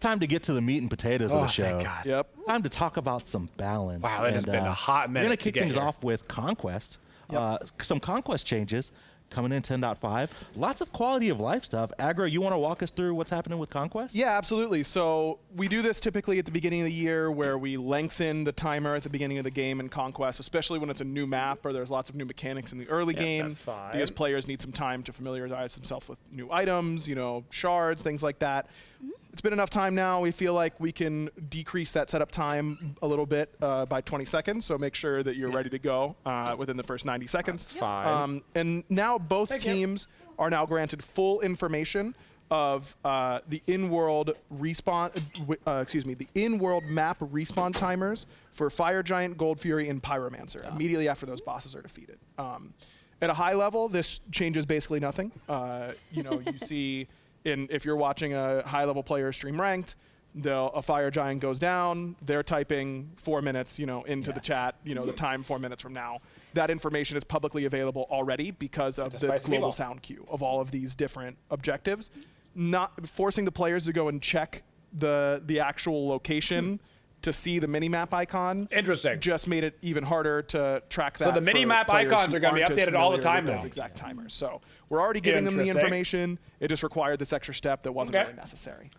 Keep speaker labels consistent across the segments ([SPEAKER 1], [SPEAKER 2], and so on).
[SPEAKER 1] time to get to the meat and potatoes of the show.
[SPEAKER 2] Thank God.
[SPEAKER 3] Yep.
[SPEAKER 1] It's time to talk about some balance.
[SPEAKER 2] Wow, it has been a hot minute.
[SPEAKER 1] We're going to kick
[SPEAKER 2] get
[SPEAKER 1] things
[SPEAKER 2] here.
[SPEAKER 1] off with Conquest. Some Conquest changes coming in 10.5. Lots of quality of life stuff. Aggro, you want to walk us through what's happening with Conquest?
[SPEAKER 3] Yeah, absolutely. So we do this typically at the beginning of the year where we lengthen the timer at the beginning of the game in Conquest, especially when it's a new map or there's lots of new mechanics in the early game.
[SPEAKER 2] That's fine.
[SPEAKER 3] Because players need some time to familiarize themselves with new items, shards, things like that. It's been enough time now. We feel like we can decrease that setup time a little bit by 20 seconds. So make sure that you're ready to go within the first 90 seconds.
[SPEAKER 2] That's fine.
[SPEAKER 3] And now both teams are now granted full information of the in-world respawn, the in-world map respawn timers for Fire Giant, Gold Fury, and Pyromancer immediately after those bosses are defeated. At a high level, this changes basically nothing. You see. If you're watching a high-level player stream ranked, a Fire Giant goes down, they're typing 4 minutes, into the chat, the time 4 minutes from now. That information is publicly available already because of the global sound queue of all of these different objectives. Not forcing the players to go and check the actual location to see the mini-map icon.
[SPEAKER 2] Interesting.
[SPEAKER 3] Just made it even harder to track that.
[SPEAKER 2] So the mini-map icons are going to be updated all the time now.
[SPEAKER 3] Those exact timers. So we're already giving them the information. It just required this extra step that wasn't really necessary.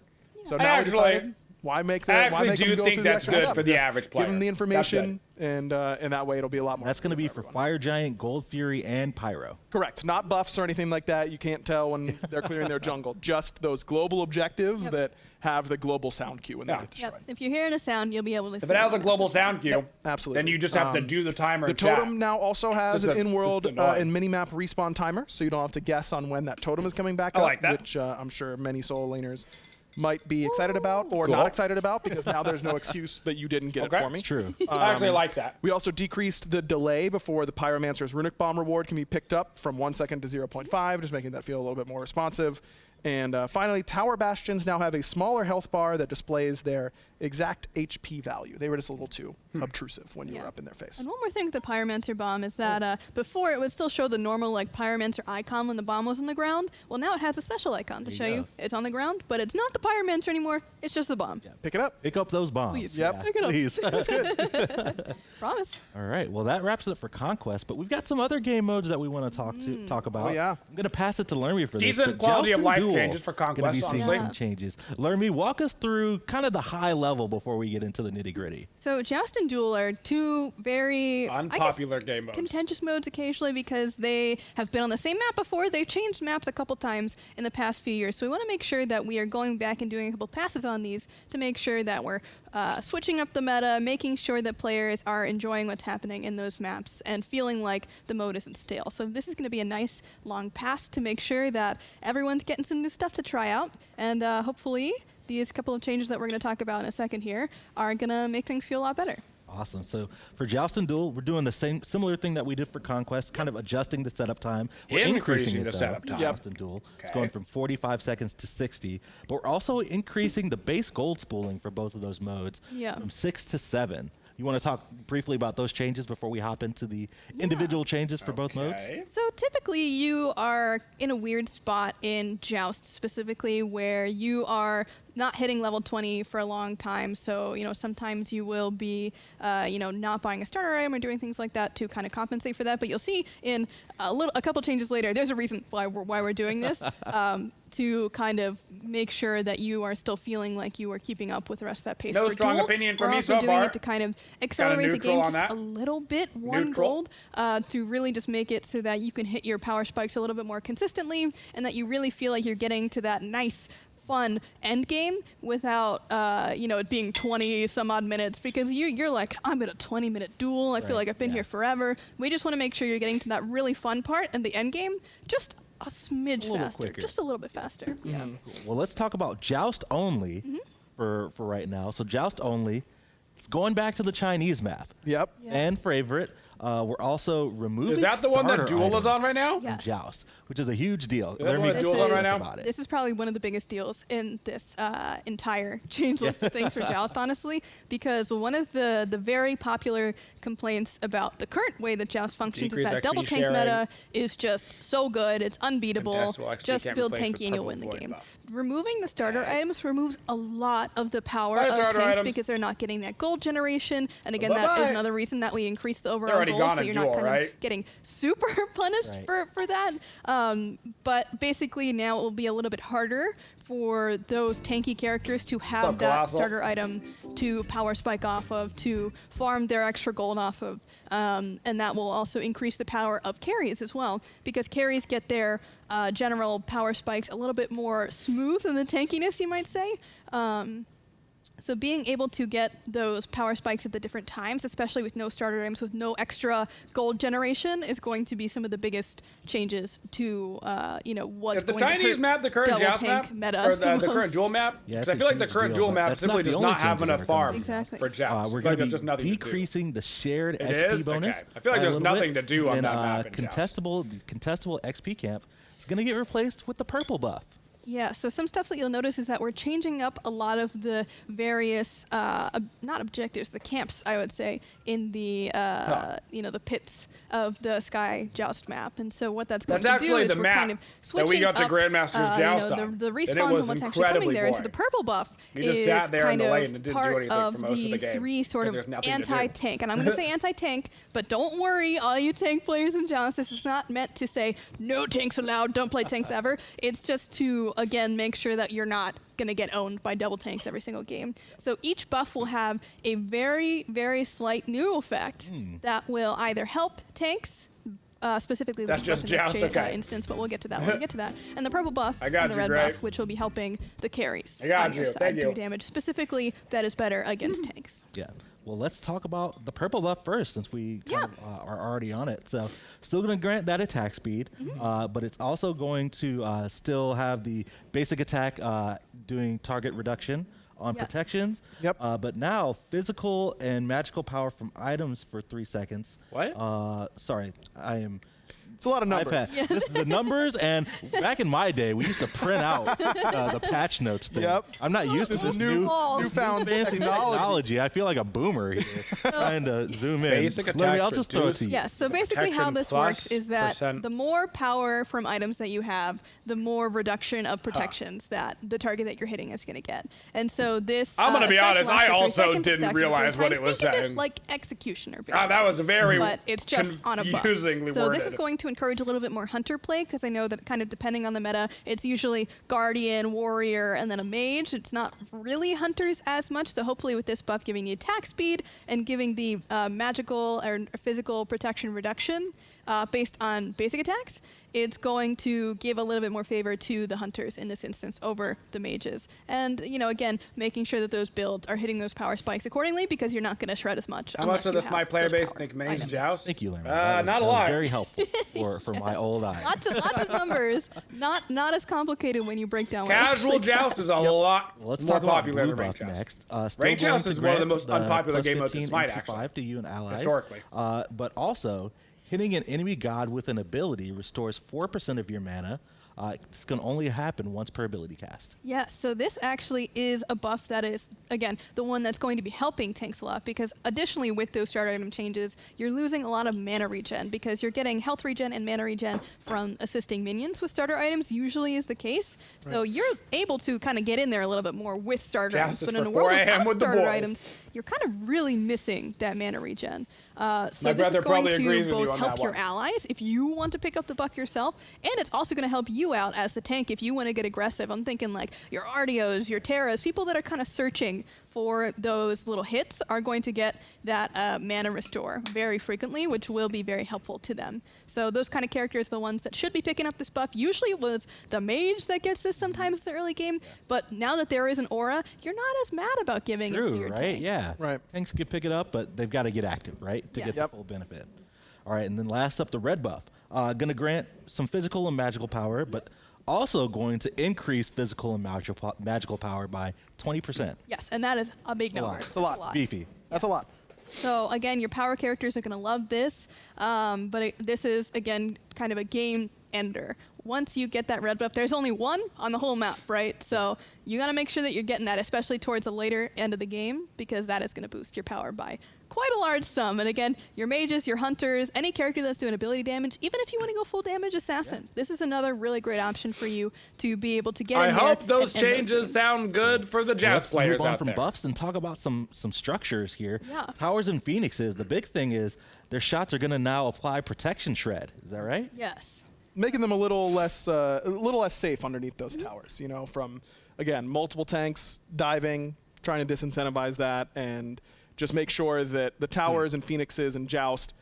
[SPEAKER 3] So now we decided, why make them go through the extra step?
[SPEAKER 2] I actually do think that's good for the average player.
[SPEAKER 3] Give them the information, and that way it'll be a lot more.
[SPEAKER 1] That's going to be for Fire Giant, Gold Fury, and Pyro.
[SPEAKER 3] Correct. Not buffs or anything like that. You can't tell when they're clearing their jungle. Just those global objectives that have the global sound queue when they get destroyed.
[SPEAKER 4] If you're hearing a sound, you'll be able to see
[SPEAKER 2] If it has a global sound queue,
[SPEAKER 3] absolutely.
[SPEAKER 2] then you just have to do the timer.
[SPEAKER 3] The totem now also has an in-world and mini-map respawn timer, so you don't have to guess on when that totem is coming back up,
[SPEAKER 2] like that.
[SPEAKER 3] which I'm sure many solo laners might be excited about or not excited about because now there's no excuse that you didn't get it for me.
[SPEAKER 1] It's true.
[SPEAKER 2] I actually like that.
[SPEAKER 3] We also decreased the delay before the Pyromancer's Runic Bomb reward can be picked up from 1 second to 0.5, just making that feel a little bit more responsive. And finally, Tower Bastions now have a smaller health bar that displays their exact HP value. They were just a little too obtrusive when you were up in their face.
[SPEAKER 4] And one more thing with the Pyromancer bomb is that before it would still show the normal Pyromancer icon when the bomb was on the ground. Well, now it has a special icon to show you it's on the ground, but it's not the Pyromancer anymore. It's just the bomb.
[SPEAKER 3] Yeah. Pick it up.
[SPEAKER 1] Pick up those bombs.
[SPEAKER 4] Please.
[SPEAKER 3] Yep.
[SPEAKER 4] Pick it up.
[SPEAKER 1] Please.
[SPEAKER 3] That's good.
[SPEAKER 4] Promise.
[SPEAKER 1] All right. Well, that wraps it up for Conquest, but we've got some other game modes that we want to talk about.
[SPEAKER 3] Oh, yeah.
[SPEAKER 1] I'm going to pass it to Lermy for this.
[SPEAKER 2] Decent
[SPEAKER 1] but
[SPEAKER 2] quality of
[SPEAKER 1] Joust
[SPEAKER 2] life
[SPEAKER 1] and Duel
[SPEAKER 2] changes for Conquest,
[SPEAKER 1] Going to be seeing
[SPEAKER 2] honestly.
[SPEAKER 1] some changes. Lermy, walk us through kind of the high level before we get into the nitty-gritty.
[SPEAKER 4] So Joust and Duel are two very
[SPEAKER 2] Unpopular game modes.
[SPEAKER 4] contentious modes occasionally because they have been on the same map before. They've changed maps a couple times in the past few years. So we want to make sure that we are going back and doing a couple passes on these to make sure that we're switching up the meta, making sure that players are enjoying what's happening in those maps and feeling like the mode isn't stale. So this is going to be a nice long pass to make sure that everyone's getting some new stuff to try out. And hopefully these couple of changes that we're going to talk about in a second here are going to make things feel a lot better.
[SPEAKER 1] Awesome. So for Joust and Duel, we're doing the similar thing that we did for Conquest, kind of adjusting the setup time. We're increasing the setup time. Joust and Duel. Okay. It's going from 45 seconds to 60, but we're also increasing the base gold spooling for both of those modes from 6 to 7. You want to talk briefly about those changes before we hop into the individual changes for both modes?
[SPEAKER 4] So typically you are in a weird spot in Joust specifically where you are not hitting level 20 for a long time. So, sometimes you will be, not buying a starter item or doing things like that to kind of compensate for that. But you'll see in a couple changes later, there's a reason why we're doing this. To kind of make sure that you are still feeling like you are keeping up with the rest of that pace.
[SPEAKER 2] No
[SPEAKER 4] for
[SPEAKER 2] strong
[SPEAKER 4] Duel.
[SPEAKER 2] opinion for
[SPEAKER 4] We're
[SPEAKER 2] me
[SPEAKER 4] also
[SPEAKER 2] so
[SPEAKER 4] doing
[SPEAKER 2] far.
[SPEAKER 4] it to kind of accelerate the game just a little bit, one
[SPEAKER 2] Neutral.
[SPEAKER 4] gold, to really just make it so that you can hit your power spikes a little bit more consistently and that you really feel like you're getting to that nice, fun end game without it being 20 some odd minutes because you're like, I'm in a 20-minute duel. I feel like I've been here forever. We just want to make sure you're getting to that really fun part and the end game just a smidge faster,
[SPEAKER 1] quicker.
[SPEAKER 4] just a little bit faster. Yeah.
[SPEAKER 1] Well, let's talk about Joust only for right now. So Joust only, it's going back to the Chinese map.
[SPEAKER 3] Yep.
[SPEAKER 1] And favorite. We're also removing.
[SPEAKER 2] Is that the one that
[SPEAKER 1] starter
[SPEAKER 2] Duel is on
[SPEAKER 1] items
[SPEAKER 2] right now?
[SPEAKER 1] in
[SPEAKER 4] Yes.
[SPEAKER 1] Joust, which is a huge deal.
[SPEAKER 2] that the one that Duel's on right now?
[SPEAKER 1] About it.
[SPEAKER 4] This is probably one of the biggest deals in this entire change list of things for Joust, honestly, because one of the very popular complaints about the current way that Joust functions
[SPEAKER 2] Decrease
[SPEAKER 4] is that
[SPEAKER 2] XP
[SPEAKER 4] double tank
[SPEAKER 2] sharing.
[SPEAKER 4] meta is just so good, it's unbeatable.
[SPEAKER 2] Contestable XP
[SPEAKER 4] Just
[SPEAKER 2] can't
[SPEAKER 4] build
[SPEAKER 2] replace
[SPEAKER 4] tanky
[SPEAKER 2] with
[SPEAKER 4] and you'll
[SPEAKER 2] purple
[SPEAKER 4] win the
[SPEAKER 2] void
[SPEAKER 4] game.
[SPEAKER 2] buff.
[SPEAKER 4] Removing the starter items removes a lot of the power
[SPEAKER 2] Bye,
[SPEAKER 4] of
[SPEAKER 2] starter
[SPEAKER 4] tanks
[SPEAKER 2] items.
[SPEAKER 4] because they're not getting that gold generation, and again, that is
[SPEAKER 2] Bye-bye.
[SPEAKER 4] another reason that we increase the overall
[SPEAKER 2] already
[SPEAKER 4] gold,
[SPEAKER 2] gone
[SPEAKER 4] so
[SPEAKER 2] in
[SPEAKER 4] you're
[SPEAKER 2] Duel,
[SPEAKER 4] not kind
[SPEAKER 2] right?
[SPEAKER 4] of getting super punished for that. But basically now it will be a little bit harder for those tanky characters to have that
[SPEAKER 2] Colossal?
[SPEAKER 4] starter item to power spike off of, to farm their extra gold off of. And that will also increase the power of carries as well, because carries get their general power spikes a little bit more smooth than the tankiness, you might say. So being able to get those power spikes at the different times, especially with no starter items, with no extra gold generation, is going to be some of the biggest changes to what's
[SPEAKER 2] Is the
[SPEAKER 4] going to
[SPEAKER 2] Chinese
[SPEAKER 4] hurt
[SPEAKER 2] map the current
[SPEAKER 4] double
[SPEAKER 2] Joust map?
[SPEAKER 4] tank meta
[SPEAKER 2] Or the
[SPEAKER 4] most.
[SPEAKER 2] current Duel map?
[SPEAKER 1] Yeah,
[SPEAKER 2] 'Cause
[SPEAKER 1] it's
[SPEAKER 2] I feel
[SPEAKER 1] a
[SPEAKER 2] like the
[SPEAKER 1] huge
[SPEAKER 2] current
[SPEAKER 1] deal,
[SPEAKER 2] Duel
[SPEAKER 1] but
[SPEAKER 2] map
[SPEAKER 1] that's
[SPEAKER 2] simply
[SPEAKER 1] not the
[SPEAKER 2] does
[SPEAKER 1] only
[SPEAKER 2] not have
[SPEAKER 1] changes
[SPEAKER 2] enough
[SPEAKER 1] that are coming
[SPEAKER 2] farm
[SPEAKER 4] Exactly.
[SPEAKER 2] for Joust.
[SPEAKER 1] We're
[SPEAKER 2] I feel
[SPEAKER 1] going
[SPEAKER 2] like
[SPEAKER 1] to
[SPEAKER 2] there's just
[SPEAKER 1] be
[SPEAKER 2] nothing to do.
[SPEAKER 1] decreasing the shared
[SPEAKER 2] It
[SPEAKER 1] XP
[SPEAKER 2] is?
[SPEAKER 1] bonus.
[SPEAKER 2] Okay. I feel like
[SPEAKER 1] by a
[SPEAKER 2] there's
[SPEAKER 1] little
[SPEAKER 2] nothing
[SPEAKER 1] bit,
[SPEAKER 2] to do on
[SPEAKER 1] and,
[SPEAKER 2] that map in Joust.
[SPEAKER 1] contestable XP camp is going to get replaced with the purple buff.
[SPEAKER 4] Yeah, so some stuff that you'll notice is that we're changing up a lot of the various, not objectives, the camps, I would say, in the, the pits of the Sky Joust map. And so what that's going
[SPEAKER 2] That's
[SPEAKER 4] to do
[SPEAKER 2] actually
[SPEAKER 4] is
[SPEAKER 2] the
[SPEAKER 4] we're
[SPEAKER 2] map
[SPEAKER 4] kind of
[SPEAKER 2] that
[SPEAKER 4] switching
[SPEAKER 2] we got the
[SPEAKER 4] up,
[SPEAKER 2] Grandmaster's Joust on.
[SPEAKER 4] the
[SPEAKER 2] And it
[SPEAKER 4] respawns
[SPEAKER 2] was
[SPEAKER 4] and what's actually coming
[SPEAKER 2] incredibly
[SPEAKER 4] there. And so
[SPEAKER 2] boring.
[SPEAKER 4] the purple buff
[SPEAKER 2] You just
[SPEAKER 4] is
[SPEAKER 2] sat there in
[SPEAKER 4] kind
[SPEAKER 2] the lane
[SPEAKER 4] of
[SPEAKER 2] and didn't do
[SPEAKER 4] part
[SPEAKER 2] anything
[SPEAKER 4] of
[SPEAKER 2] for most of
[SPEAKER 4] the
[SPEAKER 2] the game,
[SPEAKER 4] three sort
[SPEAKER 2] 'cause
[SPEAKER 4] of
[SPEAKER 2] there's nothing to do.
[SPEAKER 4] anti-tank. And I'm going to say anti-tank, but don't worry, all you tank players in Joust, this is not meant to say no tanks allowed, don't play tanks ever. It's just to, again, make sure that you're not going to get owned by double tanks every single game. So each buff will have a very, very slight new effect that will either help tanks, specifically
[SPEAKER 2] That's
[SPEAKER 4] the
[SPEAKER 2] just
[SPEAKER 4] buff in this
[SPEAKER 2] Joust, okay.
[SPEAKER 4] instance, but we'll get to that when we get to that. And the purple buff
[SPEAKER 2] I got
[SPEAKER 4] and the
[SPEAKER 2] you,
[SPEAKER 4] red
[SPEAKER 2] Gray.
[SPEAKER 4] buff, which will be helping the carries
[SPEAKER 2] I got
[SPEAKER 4] on your
[SPEAKER 2] you.
[SPEAKER 4] side
[SPEAKER 2] Thank
[SPEAKER 4] do
[SPEAKER 2] you.
[SPEAKER 4] damage. Specifically, that is better against tanks.
[SPEAKER 1] Yeah. Well, let's talk about the purple buff first, since we kind of, are already on it. So, still going to grant that attack speed, but it's also going to still have the basic attack doing target reduction on
[SPEAKER 4] Yes.
[SPEAKER 1] protections.
[SPEAKER 3] Yep.
[SPEAKER 1] But now, physical and magical power from items for 3 seconds.
[SPEAKER 2] What?
[SPEAKER 1] Sorry, I am.
[SPEAKER 3] It's a lot of numbers.
[SPEAKER 1] iPad. The numbers, and back in my day, we used to print out the patch notes thing.
[SPEAKER 3] Yep.
[SPEAKER 1] I'm not used to
[SPEAKER 3] This
[SPEAKER 1] this
[SPEAKER 3] is
[SPEAKER 4] newfound
[SPEAKER 1] fancy technology. I feel like a boomer here, trying to zoom in.
[SPEAKER 2] Basic
[SPEAKER 1] Let me-
[SPEAKER 2] attacks
[SPEAKER 1] I'll just throw it
[SPEAKER 2] reduce-
[SPEAKER 1] to you.
[SPEAKER 4] Yes, so basically how
[SPEAKER 2] Protection
[SPEAKER 4] this
[SPEAKER 2] plus
[SPEAKER 4] works is that
[SPEAKER 2] percent.
[SPEAKER 4] the more power from items that you have, the more reduction of protections that the target that you're hitting is going to get. And so this
[SPEAKER 2] I'm gonna be
[SPEAKER 4] effect
[SPEAKER 2] honest,
[SPEAKER 4] lasts
[SPEAKER 2] I
[SPEAKER 4] for 3
[SPEAKER 2] also
[SPEAKER 4] seconds,
[SPEAKER 2] didn't
[SPEAKER 4] stacks for 3
[SPEAKER 2] realize what
[SPEAKER 4] times.
[SPEAKER 2] it was
[SPEAKER 4] Think of
[SPEAKER 2] saying.
[SPEAKER 4] it like Executioner, basically.
[SPEAKER 2] Ah, that was very
[SPEAKER 4] But it's just on a buff.
[SPEAKER 2] confusingly
[SPEAKER 4] So this is
[SPEAKER 2] worded.
[SPEAKER 4] going to encourage a little bit more hunter play, because I know that kind of depending on the meta, it's usually guardian, warrior, and then a mage. It's not really hunters as much. So hopefully with this buff giving the attack speed and giving the magical or physical protection reduction based on basic attacks, it's going to give a little bit more favor to the hunters in this instance over the mages. And, again, making sure that those builds are hitting those power spikes accordingly, because you're not going to shred as much.
[SPEAKER 2] How much
[SPEAKER 4] unless
[SPEAKER 2] of
[SPEAKER 4] you
[SPEAKER 2] this
[SPEAKER 4] have
[SPEAKER 2] my player
[SPEAKER 4] those
[SPEAKER 2] base
[SPEAKER 4] power
[SPEAKER 2] think Maze
[SPEAKER 4] items.
[SPEAKER 2] Joust?
[SPEAKER 1] Thank you, Larry.
[SPEAKER 2] Not a
[SPEAKER 1] that was
[SPEAKER 2] lot.
[SPEAKER 1] very helpful for my old eyes.
[SPEAKER 4] Lots of numbers. Not as complicated when you break down what it
[SPEAKER 2] Casual
[SPEAKER 4] actually
[SPEAKER 2] Joust is a lot
[SPEAKER 1] Well, let's
[SPEAKER 2] more
[SPEAKER 1] talk about
[SPEAKER 2] popular
[SPEAKER 1] blue
[SPEAKER 2] than Rank
[SPEAKER 1] buff
[SPEAKER 2] Joust.
[SPEAKER 1] next. Still
[SPEAKER 2] Rank
[SPEAKER 1] going
[SPEAKER 2] Joust
[SPEAKER 1] to
[SPEAKER 2] is one of the
[SPEAKER 1] grant
[SPEAKER 2] most unpopular
[SPEAKER 1] plus
[SPEAKER 2] game modes in
[SPEAKER 1] 15
[SPEAKER 2] Smite,
[SPEAKER 1] MP5
[SPEAKER 2] actually.
[SPEAKER 1] to you and allies.
[SPEAKER 2] Historically.
[SPEAKER 1] But also, hitting an enemy god with an ability restores 4% of your mana. It's going to only happen once per ability cast.
[SPEAKER 4] Yeah, so this actually is a buff that is, again, the one that's going to be helping tanks a lot, because additionally with those starter item changes, you're losing a lot of mana regen, because you're getting health regen and mana regen from assisting minions with starter items, usually is the case. So you're able to kind of get in there a little bit more with starter items,
[SPEAKER 2] Justice
[SPEAKER 4] but in
[SPEAKER 2] for
[SPEAKER 4] a world
[SPEAKER 2] 4 a.m.
[SPEAKER 4] without
[SPEAKER 2] with the
[SPEAKER 4] starter
[SPEAKER 2] boys.
[SPEAKER 4] items, you're kind of really missing that mana regen. So
[SPEAKER 2] My
[SPEAKER 4] this is
[SPEAKER 2] brother
[SPEAKER 4] going
[SPEAKER 2] probably agrees
[SPEAKER 4] to
[SPEAKER 2] with you
[SPEAKER 4] both
[SPEAKER 2] on
[SPEAKER 4] help
[SPEAKER 2] that
[SPEAKER 4] your
[SPEAKER 2] one.
[SPEAKER 4] allies if you want to pick up the buff yourself, and it's also going to help you out as the tank if you want to get aggressive. I'm thinking like your Artios, your Terras, people that are kind of searching for those little hits are going to get that mana restore very frequently, which will be very helpful to them. So those kind of characters are the ones that should be picking up this buff. Usually it was the mage that gets this sometimes in the early game, but now that there is an aura, you're not as mad about giving it to
[SPEAKER 1] True,
[SPEAKER 4] your
[SPEAKER 1] right?
[SPEAKER 4] tank.
[SPEAKER 1] Yeah.
[SPEAKER 3] Right.
[SPEAKER 1] Tanks can pick it up, but they've got to get active, right? To
[SPEAKER 4] Yes.
[SPEAKER 1] get
[SPEAKER 3] Yep.
[SPEAKER 1] the full benefit. All right, and then last up, the red buff. Going to grant some physical and magical power, but also going to increase physical and magical power by 20%.
[SPEAKER 4] Yes, and that is a big
[SPEAKER 1] a
[SPEAKER 4] number.
[SPEAKER 1] lot.
[SPEAKER 3] It's a lot.
[SPEAKER 1] Beefy.
[SPEAKER 3] That's a lot.
[SPEAKER 4] So again, your power characters are going to love this, but this is, again, kind of a game ender. Once you get that red buff, there's only one on the whole map, right? So you got to make sure that you're getting that, especially towards the later end of the game, because that is going to boost your power by quite a large sum. And again, your mages, your hunters, any character that's doing ability damage, even if you want to go full damage assassin, this is another really great option for you to be able to get in there.
[SPEAKER 2] I hope those changes sound good for the Joust players
[SPEAKER 1] Let's move on
[SPEAKER 2] out
[SPEAKER 1] from
[SPEAKER 2] there.
[SPEAKER 1] buffs and talk about some structures here.
[SPEAKER 4] Yeah.
[SPEAKER 1] Towers and Phoenixes, the big thing is their shots are going to now apply protection shred. Is that right?
[SPEAKER 4] Yes.
[SPEAKER 3] Making them a little less safe underneath those towers, you know, from, again, multiple tanks, diving, trying to disincentivize that, and just make sure that the towers and Phoenixes and Joust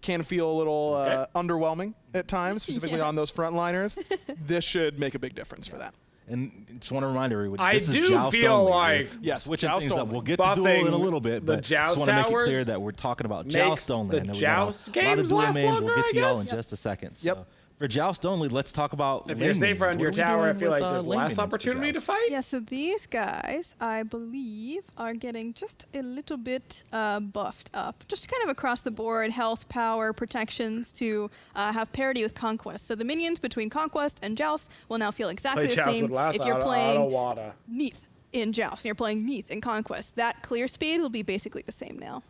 [SPEAKER 3] can feel a little underwhelming at times, specifically on those frontliners. This should make a big difference for that.
[SPEAKER 1] And just want to remind everyone,
[SPEAKER 2] I
[SPEAKER 1] this is
[SPEAKER 2] do
[SPEAKER 1] Joust
[SPEAKER 2] feel
[SPEAKER 1] only.
[SPEAKER 2] like
[SPEAKER 3] Yes,
[SPEAKER 1] switching
[SPEAKER 3] Joust
[SPEAKER 1] things up.
[SPEAKER 3] only.
[SPEAKER 1] We'll get to Duel in a little bit,
[SPEAKER 2] the
[SPEAKER 1] but
[SPEAKER 2] Joust
[SPEAKER 1] just want to make it
[SPEAKER 2] towers
[SPEAKER 1] clear that we're talking about
[SPEAKER 2] makes
[SPEAKER 1] Joust only.
[SPEAKER 2] the
[SPEAKER 1] I know
[SPEAKER 2] Joust
[SPEAKER 1] we got a lot of
[SPEAKER 2] games
[SPEAKER 1] Duel
[SPEAKER 2] last
[SPEAKER 1] mains. We'll
[SPEAKER 2] longer,
[SPEAKER 1] get to
[SPEAKER 2] I
[SPEAKER 1] y'all in
[SPEAKER 2] guess.
[SPEAKER 1] just a second.
[SPEAKER 3] Yep.
[SPEAKER 1] So for Joust only, let's talk about
[SPEAKER 2] If you're
[SPEAKER 1] lane
[SPEAKER 2] safer
[SPEAKER 1] minions.
[SPEAKER 2] under your
[SPEAKER 1] What are we
[SPEAKER 2] tower, I
[SPEAKER 1] doing
[SPEAKER 2] feel like
[SPEAKER 1] with,
[SPEAKER 2] there's
[SPEAKER 1] lane
[SPEAKER 2] less
[SPEAKER 1] minions for
[SPEAKER 2] opportunity to
[SPEAKER 1] Joust?
[SPEAKER 2] fight.
[SPEAKER 4] Yeah, so these guys, I believe, are getting just a little bit buffed up. Just kind of across the board, health, power, protections to have parity with Conquest. So the minions between Conquest and Joust will now feel exactly
[SPEAKER 2] Play
[SPEAKER 4] the
[SPEAKER 2] Joust
[SPEAKER 4] same
[SPEAKER 2] with less
[SPEAKER 4] if you're
[SPEAKER 2] out
[SPEAKER 4] playing
[SPEAKER 2] of water.
[SPEAKER 4] Neath in Joust and you're playing Neath in Conquest. That clear speed will be basically the same now.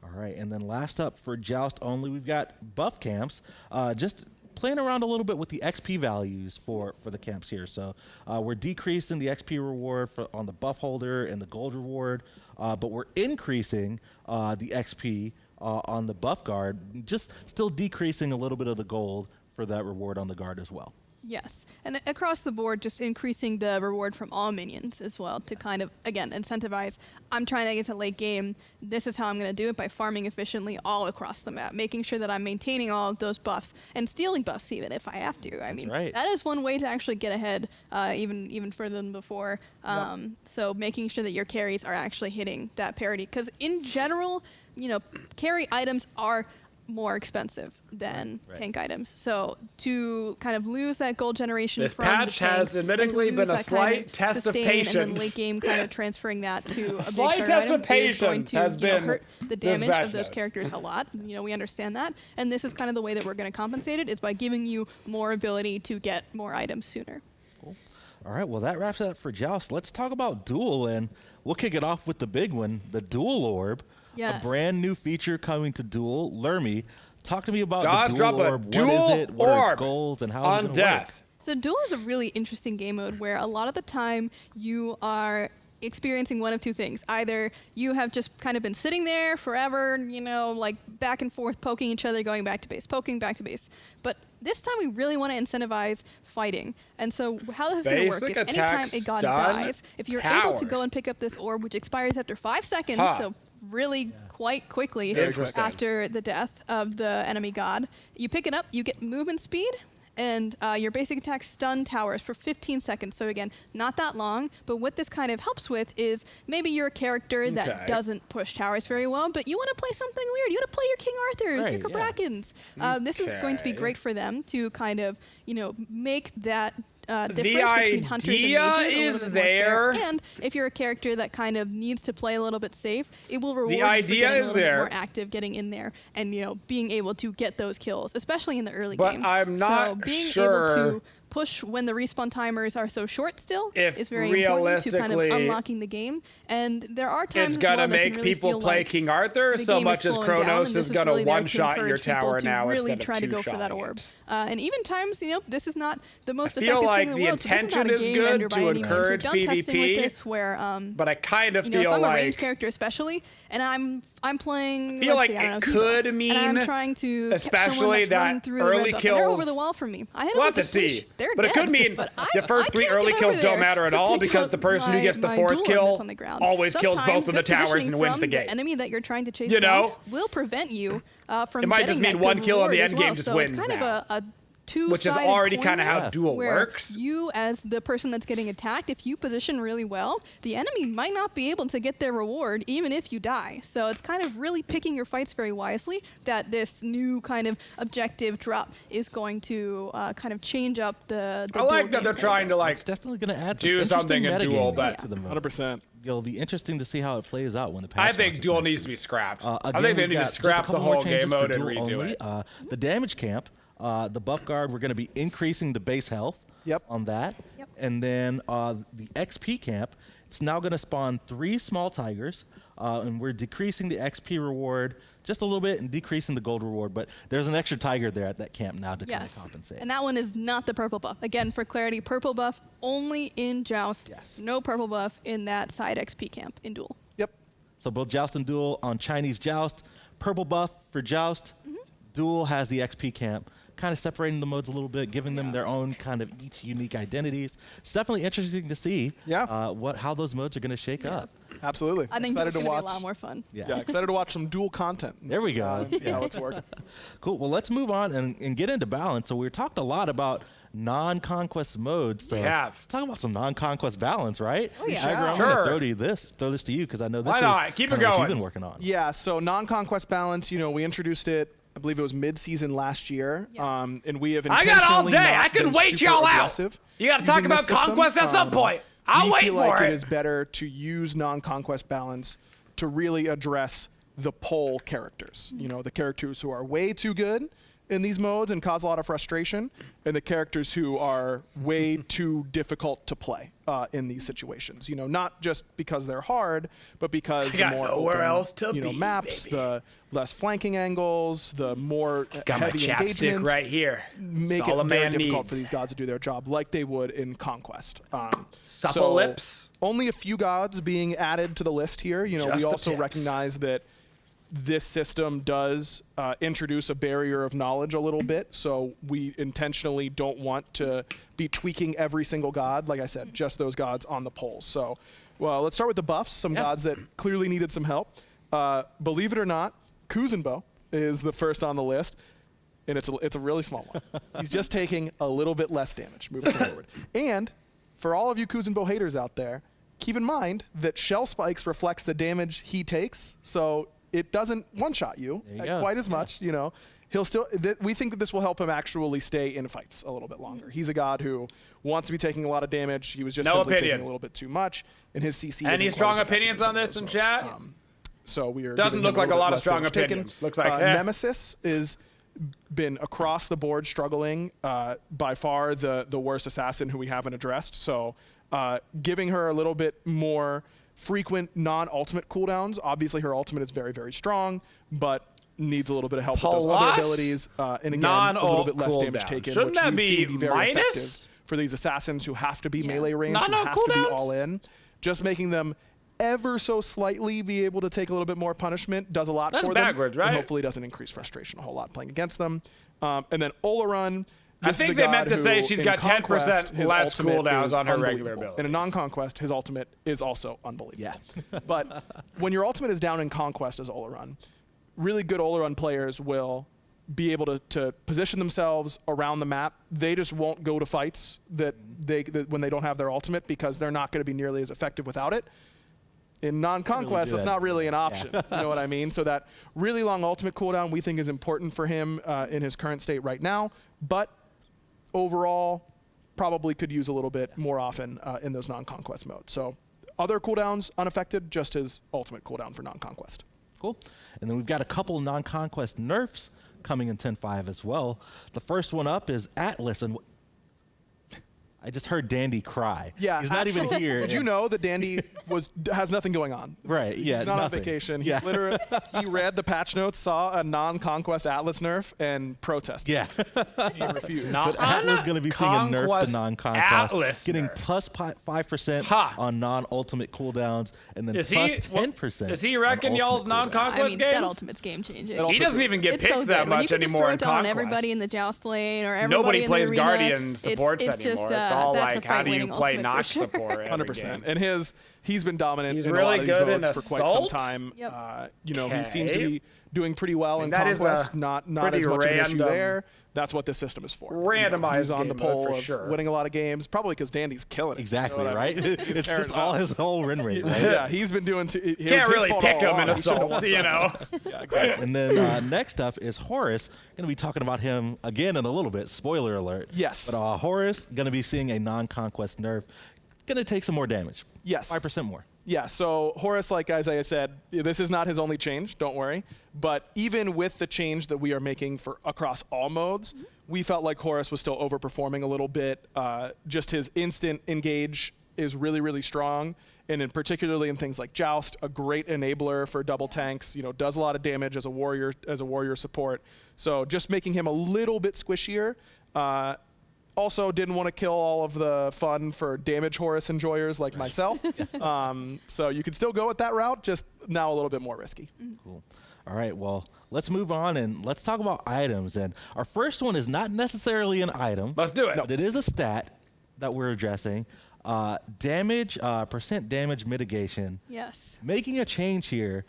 [SPEAKER 1] All right, and then last up for Joust only, we've got buff camps. Just playing around a little bit with the XP values for the camps here. So we're decreasing the XP reward on the buff holder and the gold reward, but we're increasing the XP on the buff guard, just still decreasing a little bit of the gold for that reward on the guard as well.
[SPEAKER 4] Yes, and across the board, just increasing the reward from all minions as well to kind of, again, incentivize. I'm trying to get to late game. This is how I'm going to do it, by farming efficiently all across the map, making sure that I'm maintaining all of those buffs and stealing buffs even if I have to. I mean, that is one way to actually get ahead even further than before. So making sure that your carries are actually hitting that parity, because in general, you know, carry items are more expensive than tank items. So to kind of lose that gold generation
[SPEAKER 2] This
[SPEAKER 4] from
[SPEAKER 2] patch
[SPEAKER 4] the tank,
[SPEAKER 2] has admittedly
[SPEAKER 4] and to
[SPEAKER 2] been a
[SPEAKER 4] lose that kind
[SPEAKER 2] slight
[SPEAKER 4] of
[SPEAKER 2] test of
[SPEAKER 4] sustain,
[SPEAKER 2] patience.
[SPEAKER 4] and then late game kind of transferring that to a big
[SPEAKER 2] slight
[SPEAKER 4] card
[SPEAKER 2] test
[SPEAKER 4] item
[SPEAKER 2] of
[SPEAKER 4] is going
[SPEAKER 2] patience
[SPEAKER 4] to
[SPEAKER 2] has been
[SPEAKER 4] hurt the
[SPEAKER 2] this
[SPEAKER 4] damage
[SPEAKER 2] patch
[SPEAKER 4] of those
[SPEAKER 2] notes.
[SPEAKER 4] characters a lot. You know, we understand that, and this is kind of the way that we're going to compensate it, is by giving you more ability to get more items sooner.
[SPEAKER 1] Cool. All right, well, that wraps it up for Joust. Let's talk about Duel, and we'll kick it off with the big one, the Duel Orb.
[SPEAKER 4] Yes.
[SPEAKER 1] A brand new feature coming to Duel. Lermy, talk to me about
[SPEAKER 2] Gods
[SPEAKER 1] the
[SPEAKER 2] drop
[SPEAKER 1] Duel
[SPEAKER 2] a
[SPEAKER 1] Orb.
[SPEAKER 2] Duel
[SPEAKER 1] What is it? What are its
[SPEAKER 2] Orb
[SPEAKER 1] goals? And how is it
[SPEAKER 2] on
[SPEAKER 1] going to work?
[SPEAKER 2] death.
[SPEAKER 4] So Duel is a really interesting game mode where a lot of the time you are experiencing one of two things. Either you have just kind of been sitting there forever, you know, like back and forth, poking each other, going back to base, poking back to base. But this time we really want to incentivize fighting. And so how this is going to work is anytime a god dies, if you're able to go and pick up this orb, which expires after 5 seconds, so really quite quickly after the death of the enemy god, you pick it up, you get movement speed, and your basic attack stun towers for 15 seconds. So again, not that long, but what this kind of helps with is maybe you're a character that doesn't push towers very well, but you want to play something weird. You want to play your King Arthurs, your Kabrakins. This is going to be great for them to kind of, you know, make that difference between hunters and mages a little bit more fair. And if you're a character that kind of needs to play a little bit safe, it will reward you for getting a little bit more active, getting in there, and, you know, being able to get those kills, especially in the early game.
[SPEAKER 2] But I'm not
[SPEAKER 4] so being
[SPEAKER 2] sure
[SPEAKER 4] able to push when the respawn timers are so short still
[SPEAKER 2] if
[SPEAKER 4] is very important to kind of unlocking the game. And there are times
[SPEAKER 2] it's going to make
[SPEAKER 4] really
[SPEAKER 2] people play
[SPEAKER 4] like
[SPEAKER 2] King Arthur so much as Kronos is going to one-shot your tower now
[SPEAKER 4] really
[SPEAKER 2] instead
[SPEAKER 4] try
[SPEAKER 2] of
[SPEAKER 4] to go for that orb. And even times, you know, this is not the most effective thing in the world. So this is not a game ender by any means. We've done testing with this where,
[SPEAKER 2] but I kind of
[SPEAKER 4] you know,
[SPEAKER 2] feel
[SPEAKER 4] if I'm
[SPEAKER 2] like
[SPEAKER 4] a ranged character especially, and I'm playing.
[SPEAKER 2] Feel
[SPEAKER 4] let's
[SPEAKER 2] like
[SPEAKER 4] see, I don't
[SPEAKER 2] it
[SPEAKER 4] know,
[SPEAKER 2] could
[SPEAKER 4] Hebo,
[SPEAKER 2] mean,
[SPEAKER 4] and I'm trying to
[SPEAKER 2] especially
[SPEAKER 4] catch someone that's
[SPEAKER 2] that
[SPEAKER 4] running through the
[SPEAKER 2] early
[SPEAKER 4] red buff,
[SPEAKER 2] kills.
[SPEAKER 4] and they're over the wall from me. I hit
[SPEAKER 2] We'll
[SPEAKER 4] them
[SPEAKER 2] have
[SPEAKER 4] with
[SPEAKER 2] to
[SPEAKER 4] the
[SPEAKER 2] see.
[SPEAKER 4] switch. They're
[SPEAKER 2] But it
[SPEAKER 4] dead,
[SPEAKER 2] could mean
[SPEAKER 4] but
[SPEAKER 2] the first
[SPEAKER 4] I
[SPEAKER 2] 3
[SPEAKER 4] can't
[SPEAKER 2] early
[SPEAKER 4] get
[SPEAKER 2] kills
[SPEAKER 4] over
[SPEAKER 2] don't
[SPEAKER 4] there
[SPEAKER 2] matter at
[SPEAKER 4] to
[SPEAKER 2] all
[SPEAKER 4] pick
[SPEAKER 2] because
[SPEAKER 4] up
[SPEAKER 2] the person who gets the
[SPEAKER 4] my
[SPEAKER 2] 4th
[SPEAKER 4] duel
[SPEAKER 2] kill
[SPEAKER 4] that's on the ground.
[SPEAKER 2] always kills both
[SPEAKER 4] Sometimes
[SPEAKER 2] of the towers
[SPEAKER 4] positioning
[SPEAKER 2] and wins
[SPEAKER 4] from
[SPEAKER 2] the game.
[SPEAKER 4] enemy that you're trying to chase
[SPEAKER 2] You
[SPEAKER 4] down
[SPEAKER 2] know?
[SPEAKER 4] will prevent you from
[SPEAKER 2] It might just
[SPEAKER 4] getting
[SPEAKER 2] mean
[SPEAKER 4] that
[SPEAKER 2] one
[SPEAKER 4] good
[SPEAKER 2] kill on the
[SPEAKER 4] reward
[SPEAKER 2] end
[SPEAKER 4] as well.
[SPEAKER 2] game just
[SPEAKER 4] So
[SPEAKER 2] wins
[SPEAKER 4] it's kind
[SPEAKER 2] now.
[SPEAKER 4] of a two-sided
[SPEAKER 2] Which is already
[SPEAKER 4] coin
[SPEAKER 2] kind of how Duel
[SPEAKER 4] where
[SPEAKER 2] works.
[SPEAKER 4] you, as the person that's getting attacked, if you position really well, the enemy might not be able to get their reward even if you die. So it's kind of really picking your fights very wisely that this new kind of objective drop is going to kind of change up the
[SPEAKER 2] I like
[SPEAKER 4] Duel
[SPEAKER 2] that they're
[SPEAKER 4] gameplay.
[SPEAKER 2] trying to like
[SPEAKER 1] It's definitely going to add some
[SPEAKER 2] do something in
[SPEAKER 1] interesting
[SPEAKER 2] Duel,
[SPEAKER 1] metagame
[SPEAKER 2] but
[SPEAKER 1] to the mode.
[SPEAKER 3] 100%.
[SPEAKER 1] it'll be interesting to see how it plays out when the patch
[SPEAKER 2] I think
[SPEAKER 1] launches
[SPEAKER 2] Duel
[SPEAKER 1] next
[SPEAKER 2] needs
[SPEAKER 1] week.
[SPEAKER 2] to be scrapped. I
[SPEAKER 1] Again,
[SPEAKER 2] think they
[SPEAKER 1] we've
[SPEAKER 2] need to
[SPEAKER 1] got just a
[SPEAKER 2] scrap the
[SPEAKER 1] couple more
[SPEAKER 2] whole
[SPEAKER 1] changes
[SPEAKER 2] game
[SPEAKER 1] for
[SPEAKER 2] mode and
[SPEAKER 1] Duel
[SPEAKER 2] redo
[SPEAKER 1] only.
[SPEAKER 2] it.
[SPEAKER 1] The damage camp, the buff guard, we're going to be increasing the base health on that.
[SPEAKER 4] Yep.
[SPEAKER 1] And then the XP camp, it's now going to spawn 3 small tigers, and we're decreasing the XP reward just a little bit and decreasing the gold reward, but there's an extra tiger there at that camp now to kind of compensate.
[SPEAKER 4] And that one is not the purple buff. Again, for clarity, purple buff only in Joust.
[SPEAKER 1] Yes.
[SPEAKER 4] No purple buff in that side XP camp in Duel.
[SPEAKER 3] Yep.
[SPEAKER 1] So both Joust and Duel on Chinese Joust, purple buff for Joust. Duel has the XP camp, kind of separating the modes a little bit, giving them their own kind of each unique identities. It's definitely interesting to see how those modes are going to shake up.
[SPEAKER 3] Absolutely.
[SPEAKER 4] I think
[SPEAKER 3] excited
[SPEAKER 4] it's going
[SPEAKER 3] to
[SPEAKER 4] to
[SPEAKER 3] watch.
[SPEAKER 4] be a lot more fun.
[SPEAKER 3] Yeah, excited to watch some Duel content.
[SPEAKER 1] There we go.
[SPEAKER 3] And see how it's working.
[SPEAKER 1] Cool. Well, let's move on and get into balance. So we talked a lot about non-conquest modes. So
[SPEAKER 2] We have.
[SPEAKER 1] let's talk about some non-conquest balance, right?
[SPEAKER 4] Oh, yeah.
[SPEAKER 1] Tiger, I'm
[SPEAKER 2] Sure.
[SPEAKER 1] going to throw this to you because I know this
[SPEAKER 2] Why
[SPEAKER 1] is
[SPEAKER 2] not? Keep it
[SPEAKER 1] kinda what
[SPEAKER 2] going.
[SPEAKER 1] you've been working on.
[SPEAKER 3] Yeah, so non-conquest balance, we introduced it, I believe it was mid-season last year,
[SPEAKER 4] Yeah.
[SPEAKER 3] and we have
[SPEAKER 2] I
[SPEAKER 3] intentionally
[SPEAKER 2] got all day.
[SPEAKER 3] not
[SPEAKER 2] I can
[SPEAKER 3] been
[SPEAKER 2] wait
[SPEAKER 3] super
[SPEAKER 2] y'all out.
[SPEAKER 3] aggressive
[SPEAKER 2] You got to talk
[SPEAKER 3] using
[SPEAKER 2] about
[SPEAKER 3] this system.
[SPEAKER 2] conquest at some point. I'll
[SPEAKER 3] we
[SPEAKER 2] wait
[SPEAKER 3] feel
[SPEAKER 2] for
[SPEAKER 3] like
[SPEAKER 2] it.
[SPEAKER 3] it is better to use non-conquest balance to really address the pole characters. The characters who are way too good in these modes and cause a lot of frustration, and the characters who are way too difficult to play in these situations. Not just because they're hard, but because the
[SPEAKER 2] got
[SPEAKER 3] more
[SPEAKER 2] nowhere
[SPEAKER 3] open,
[SPEAKER 2] else to be,
[SPEAKER 3] maps,
[SPEAKER 2] baby.
[SPEAKER 3] the less flanking angles, the more
[SPEAKER 2] Got my
[SPEAKER 3] heavy
[SPEAKER 2] chapstick
[SPEAKER 3] engagements
[SPEAKER 2] right here.
[SPEAKER 3] make
[SPEAKER 2] That's all
[SPEAKER 3] it
[SPEAKER 2] a
[SPEAKER 3] very
[SPEAKER 2] man
[SPEAKER 3] difficult
[SPEAKER 2] needs.
[SPEAKER 3] for these gods to do their job like they would in Conquest.
[SPEAKER 2] Supple
[SPEAKER 3] so
[SPEAKER 2] lips.
[SPEAKER 3] Only a few gods being added to the list here.
[SPEAKER 2] Just
[SPEAKER 3] We
[SPEAKER 2] the
[SPEAKER 3] also
[SPEAKER 2] tips.
[SPEAKER 3] recognize that this system does introduce a barrier of knowledge a little bit, so we intentionally don't want to be tweaking every single god. Like I said, just those gods on the polls. So, well, let's start with the buffs, some gods that clearly needed some help. Believe it or not, Kuzenbo is the first on the list, and it's a really small one. He's just taking a little bit less damage moving forward. And for all of you Kuzenbo haters out there, keep in mind that Shell Spikes reflects the damage he takes, so it doesn't one-shot you quite as much. He'll still. We think that this will help him actually stay in fights a little bit longer. He's a god who wants to be taking a lot of damage. He was just simply taking a little bit too much, and his CC.
[SPEAKER 2] Any
[SPEAKER 3] isn't quite
[SPEAKER 2] strong
[SPEAKER 3] as effective
[SPEAKER 2] opinions
[SPEAKER 3] as
[SPEAKER 2] on
[SPEAKER 3] some of
[SPEAKER 2] this in
[SPEAKER 3] those modes.
[SPEAKER 2] chat?
[SPEAKER 3] So we are
[SPEAKER 2] Doesn't
[SPEAKER 3] giving
[SPEAKER 2] look
[SPEAKER 3] him
[SPEAKER 2] like a
[SPEAKER 3] little
[SPEAKER 2] lot
[SPEAKER 3] bit
[SPEAKER 2] of
[SPEAKER 3] less
[SPEAKER 2] strong
[SPEAKER 3] damage taken.
[SPEAKER 2] opinions. Looks like, eh.
[SPEAKER 3] Nemesis is been across the board struggling. By far the worst assassin who we haven't addressed. So giving her a little bit more frequent non-ultimate cooldowns. Obviously her ultimate is very, very strong, but needs a little bit of help with those other abilities. And again, a little bit less damage taken,
[SPEAKER 2] Shouldn't
[SPEAKER 3] which
[SPEAKER 2] that
[SPEAKER 3] we've
[SPEAKER 2] be
[SPEAKER 3] seen be very
[SPEAKER 2] minus?
[SPEAKER 3] effective for these assassins who have to be melee range, who
[SPEAKER 2] Not
[SPEAKER 3] have to be
[SPEAKER 2] cooldowns?
[SPEAKER 3] all in. Just making them ever so slightly be able to take a little bit more punishment does a lot
[SPEAKER 2] That's
[SPEAKER 3] for them.
[SPEAKER 2] backwards, right?
[SPEAKER 3] And hopefully doesn't increase frustration a whole lot playing against them. And then Olarun.
[SPEAKER 2] I think they meant to say she's got 10%
[SPEAKER 3] his
[SPEAKER 2] less
[SPEAKER 3] ultimate
[SPEAKER 2] cooldowns
[SPEAKER 3] is
[SPEAKER 2] on her regular
[SPEAKER 3] unbelievable.
[SPEAKER 2] abilities.
[SPEAKER 3] In a non-conquest, his ultimate is also unbelievable.
[SPEAKER 1] Yeah.
[SPEAKER 3] But when your ultimate is down in conquest as Olarun, really good Olarun players will be able to position themselves around the map. They just won't go to fights that when they don't have their ultimate because they're not going to be nearly as effective without it. In non-conquest, that's not really an option. You know what I mean? So that really long ultimate cooldown we think is important for him in his current state right now. But overall, probably could use a little bit more often in those non-conquest modes. So other cooldowns unaffected, just his ultimate cooldown for non-conquest.
[SPEAKER 1] Cool. And then we've got a couple non-conquest nerfs coming in 10.5 as well. The first one up is Atlas, and I just heard Dandy cry.
[SPEAKER 3] Yeah,
[SPEAKER 1] he's not even here.
[SPEAKER 3] Did you know that Dandy has nothing going on?
[SPEAKER 1] Right, yeah,
[SPEAKER 3] He's not
[SPEAKER 1] nothing.
[SPEAKER 3] on vacation.
[SPEAKER 1] Yeah.
[SPEAKER 3] He literally he read the patch notes, saw a non-conquest Atlas nerf, and protested.
[SPEAKER 1] Yeah.
[SPEAKER 3] He refused.
[SPEAKER 1] But Atlas going to be seeing a nerf to
[SPEAKER 2] Non-conquest
[SPEAKER 1] non-conquest,
[SPEAKER 2] Atlas
[SPEAKER 1] getting
[SPEAKER 2] nerf.
[SPEAKER 1] plus 5%
[SPEAKER 2] Ha.
[SPEAKER 1] on non-ultimate cooldowns, and then
[SPEAKER 2] Is
[SPEAKER 1] plus
[SPEAKER 2] he
[SPEAKER 1] 10%.
[SPEAKER 2] Is he wrecking
[SPEAKER 1] on
[SPEAKER 2] y'all's
[SPEAKER 1] ultimate cooldowns.
[SPEAKER 2] non-conquest
[SPEAKER 4] I mean,
[SPEAKER 2] games?
[SPEAKER 4] that ultimate's game changing.
[SPEAKER 3] That
[SPEAKER 2] He doesn't even get
[SPEAKER 4] It's
[SPEAKER 2] picked
[SPEAKER 4] so
[SPEAKER 2] that
[SPEAKER 4] good. When you
[SPEAKER 2] much
[SPEAKER 4] can just
[SPEAKER 2] anymore
[SPEAKER 4] throw
[SPEAKER 2] in
[SPEAKER 4] it down
[SPEAKER 2] Conquest.
[SPEAKER 4] everybody in the joust lane or everybody
[SPEAKER 2] Nobody
[SPEAKER 4] in
[SPEAKER 2] plays
[SPEAKER 4] the arena,
[SPEAKER 2] Guardian supports
[SPEAKER 4] it's
[SPEAKER 2] anymore.
[SPEAKER 4] Just,
[SPEAKER 2] It's all
[SPEAKER 4] that's a
[SPEAKER 2] like, how do you
[SPEAKER 4] fight-winning
[SPEAKER 2] play
[SPEAKER 4] ultimate for
[SPEAKER 2] Nox
[SPEAKER 4] sure.
[SPEAKER 2] support every
[SPEAKER 3] 100%.
[SPEAKER 2] game?
[SPEAKER 3] And he's been dominant
[SPEAKER 2] He's
[SPEAKER 3] in
[SPEAKER 2] really
[SPEAKER 3] a lot of these
[SPEAKER 2] good in
[SPEAKER 3] modes for quite some
[SPEAKER 2] Assault?
[SPEAKER 3] time.
[SPEAKER 4] Yep.
[SPEAKER 3] He seems to
[SPEAKER 2] Okay.
[SPEAKER 3] be doing pretty well in
[SPEAKER 2] that is
[SPEAKER 3] Conquest.
[SPEAKER 2] a
[SPEAKER 3] Not
[SPEAKER 2] pretty
[SPEAKER 3] as much of an issue
[SPEAKER 2] random-
[SPEAKER 3] there. That's what this system is for.
[SPEAKER 2] Randomized
[SPEAKER 3] He's on the
[SPEAKER 2] game mode
[SPEAKER 3] pole
[SPEAKER 2] for
[SPEAKER 3] of
[SPEAKER 2] sure.
[SPEAKER 3] winning a lot of games, probably because Dandy's killing it.
[SPEAKER 1] Exactly,
[SPEAKER 3] You know what I
[SPEAKER 1] right?
[SPEAKER 3] mean? He's
[SPEAKER 1] It's
[SPEAKER 3] tearing
[SPEAKER 1] just
[SPEAKER 3] it
[SPEAKER 1] all
[SPEAKER 3] up.
[SPEAKER 1] his whole win rate, right?
[SPEAKER 3] Yeah, he's been doing.
[SPEAKER 2] Can't really pick him in Assault, you know.
[SPEAKER 3] Yeah, exactly.
[SPEAKER 1] And then next up is Horus. Going to be talking about him again in a little bit. Spoiler alert.
[SPEAKER 3] Yes.
[SPEAKER 1] But Horus going to be seeing a non-conquest nerf. Going to take some more damage.
[SPEAKER 3] Yes.
[SPEAKER 1] 5% more.
[SPEAKER 3] Yeah, so Horus, like Isaiah said, this is not his only change, don't worry. But even with the change that we are making for across all modes, we felt like Horus was still overperforming a little bit. Just his instant engage is really, really strong. And in particularly in things like Joust, a great enabler for double tanks, does a lot of damage as a warrior support. So just making him a little bit squishier. Also, didn't want to kill all of the fun for damage Horus enjoyers like myself. So you could still go with that route, just now a little bit more risky.
[SPEAKER 1] Cool. All right, well, let's move on and let's talk about items. And our first one is not necessarily an item.
[SPEAKER 2] Let's do it.
[SPEAKER 1] But it is a stat that we're addressing. Damage, percent damage mitigation.
[SPEAKER 4] Yes.
[SPEAKER 1] Making a change here.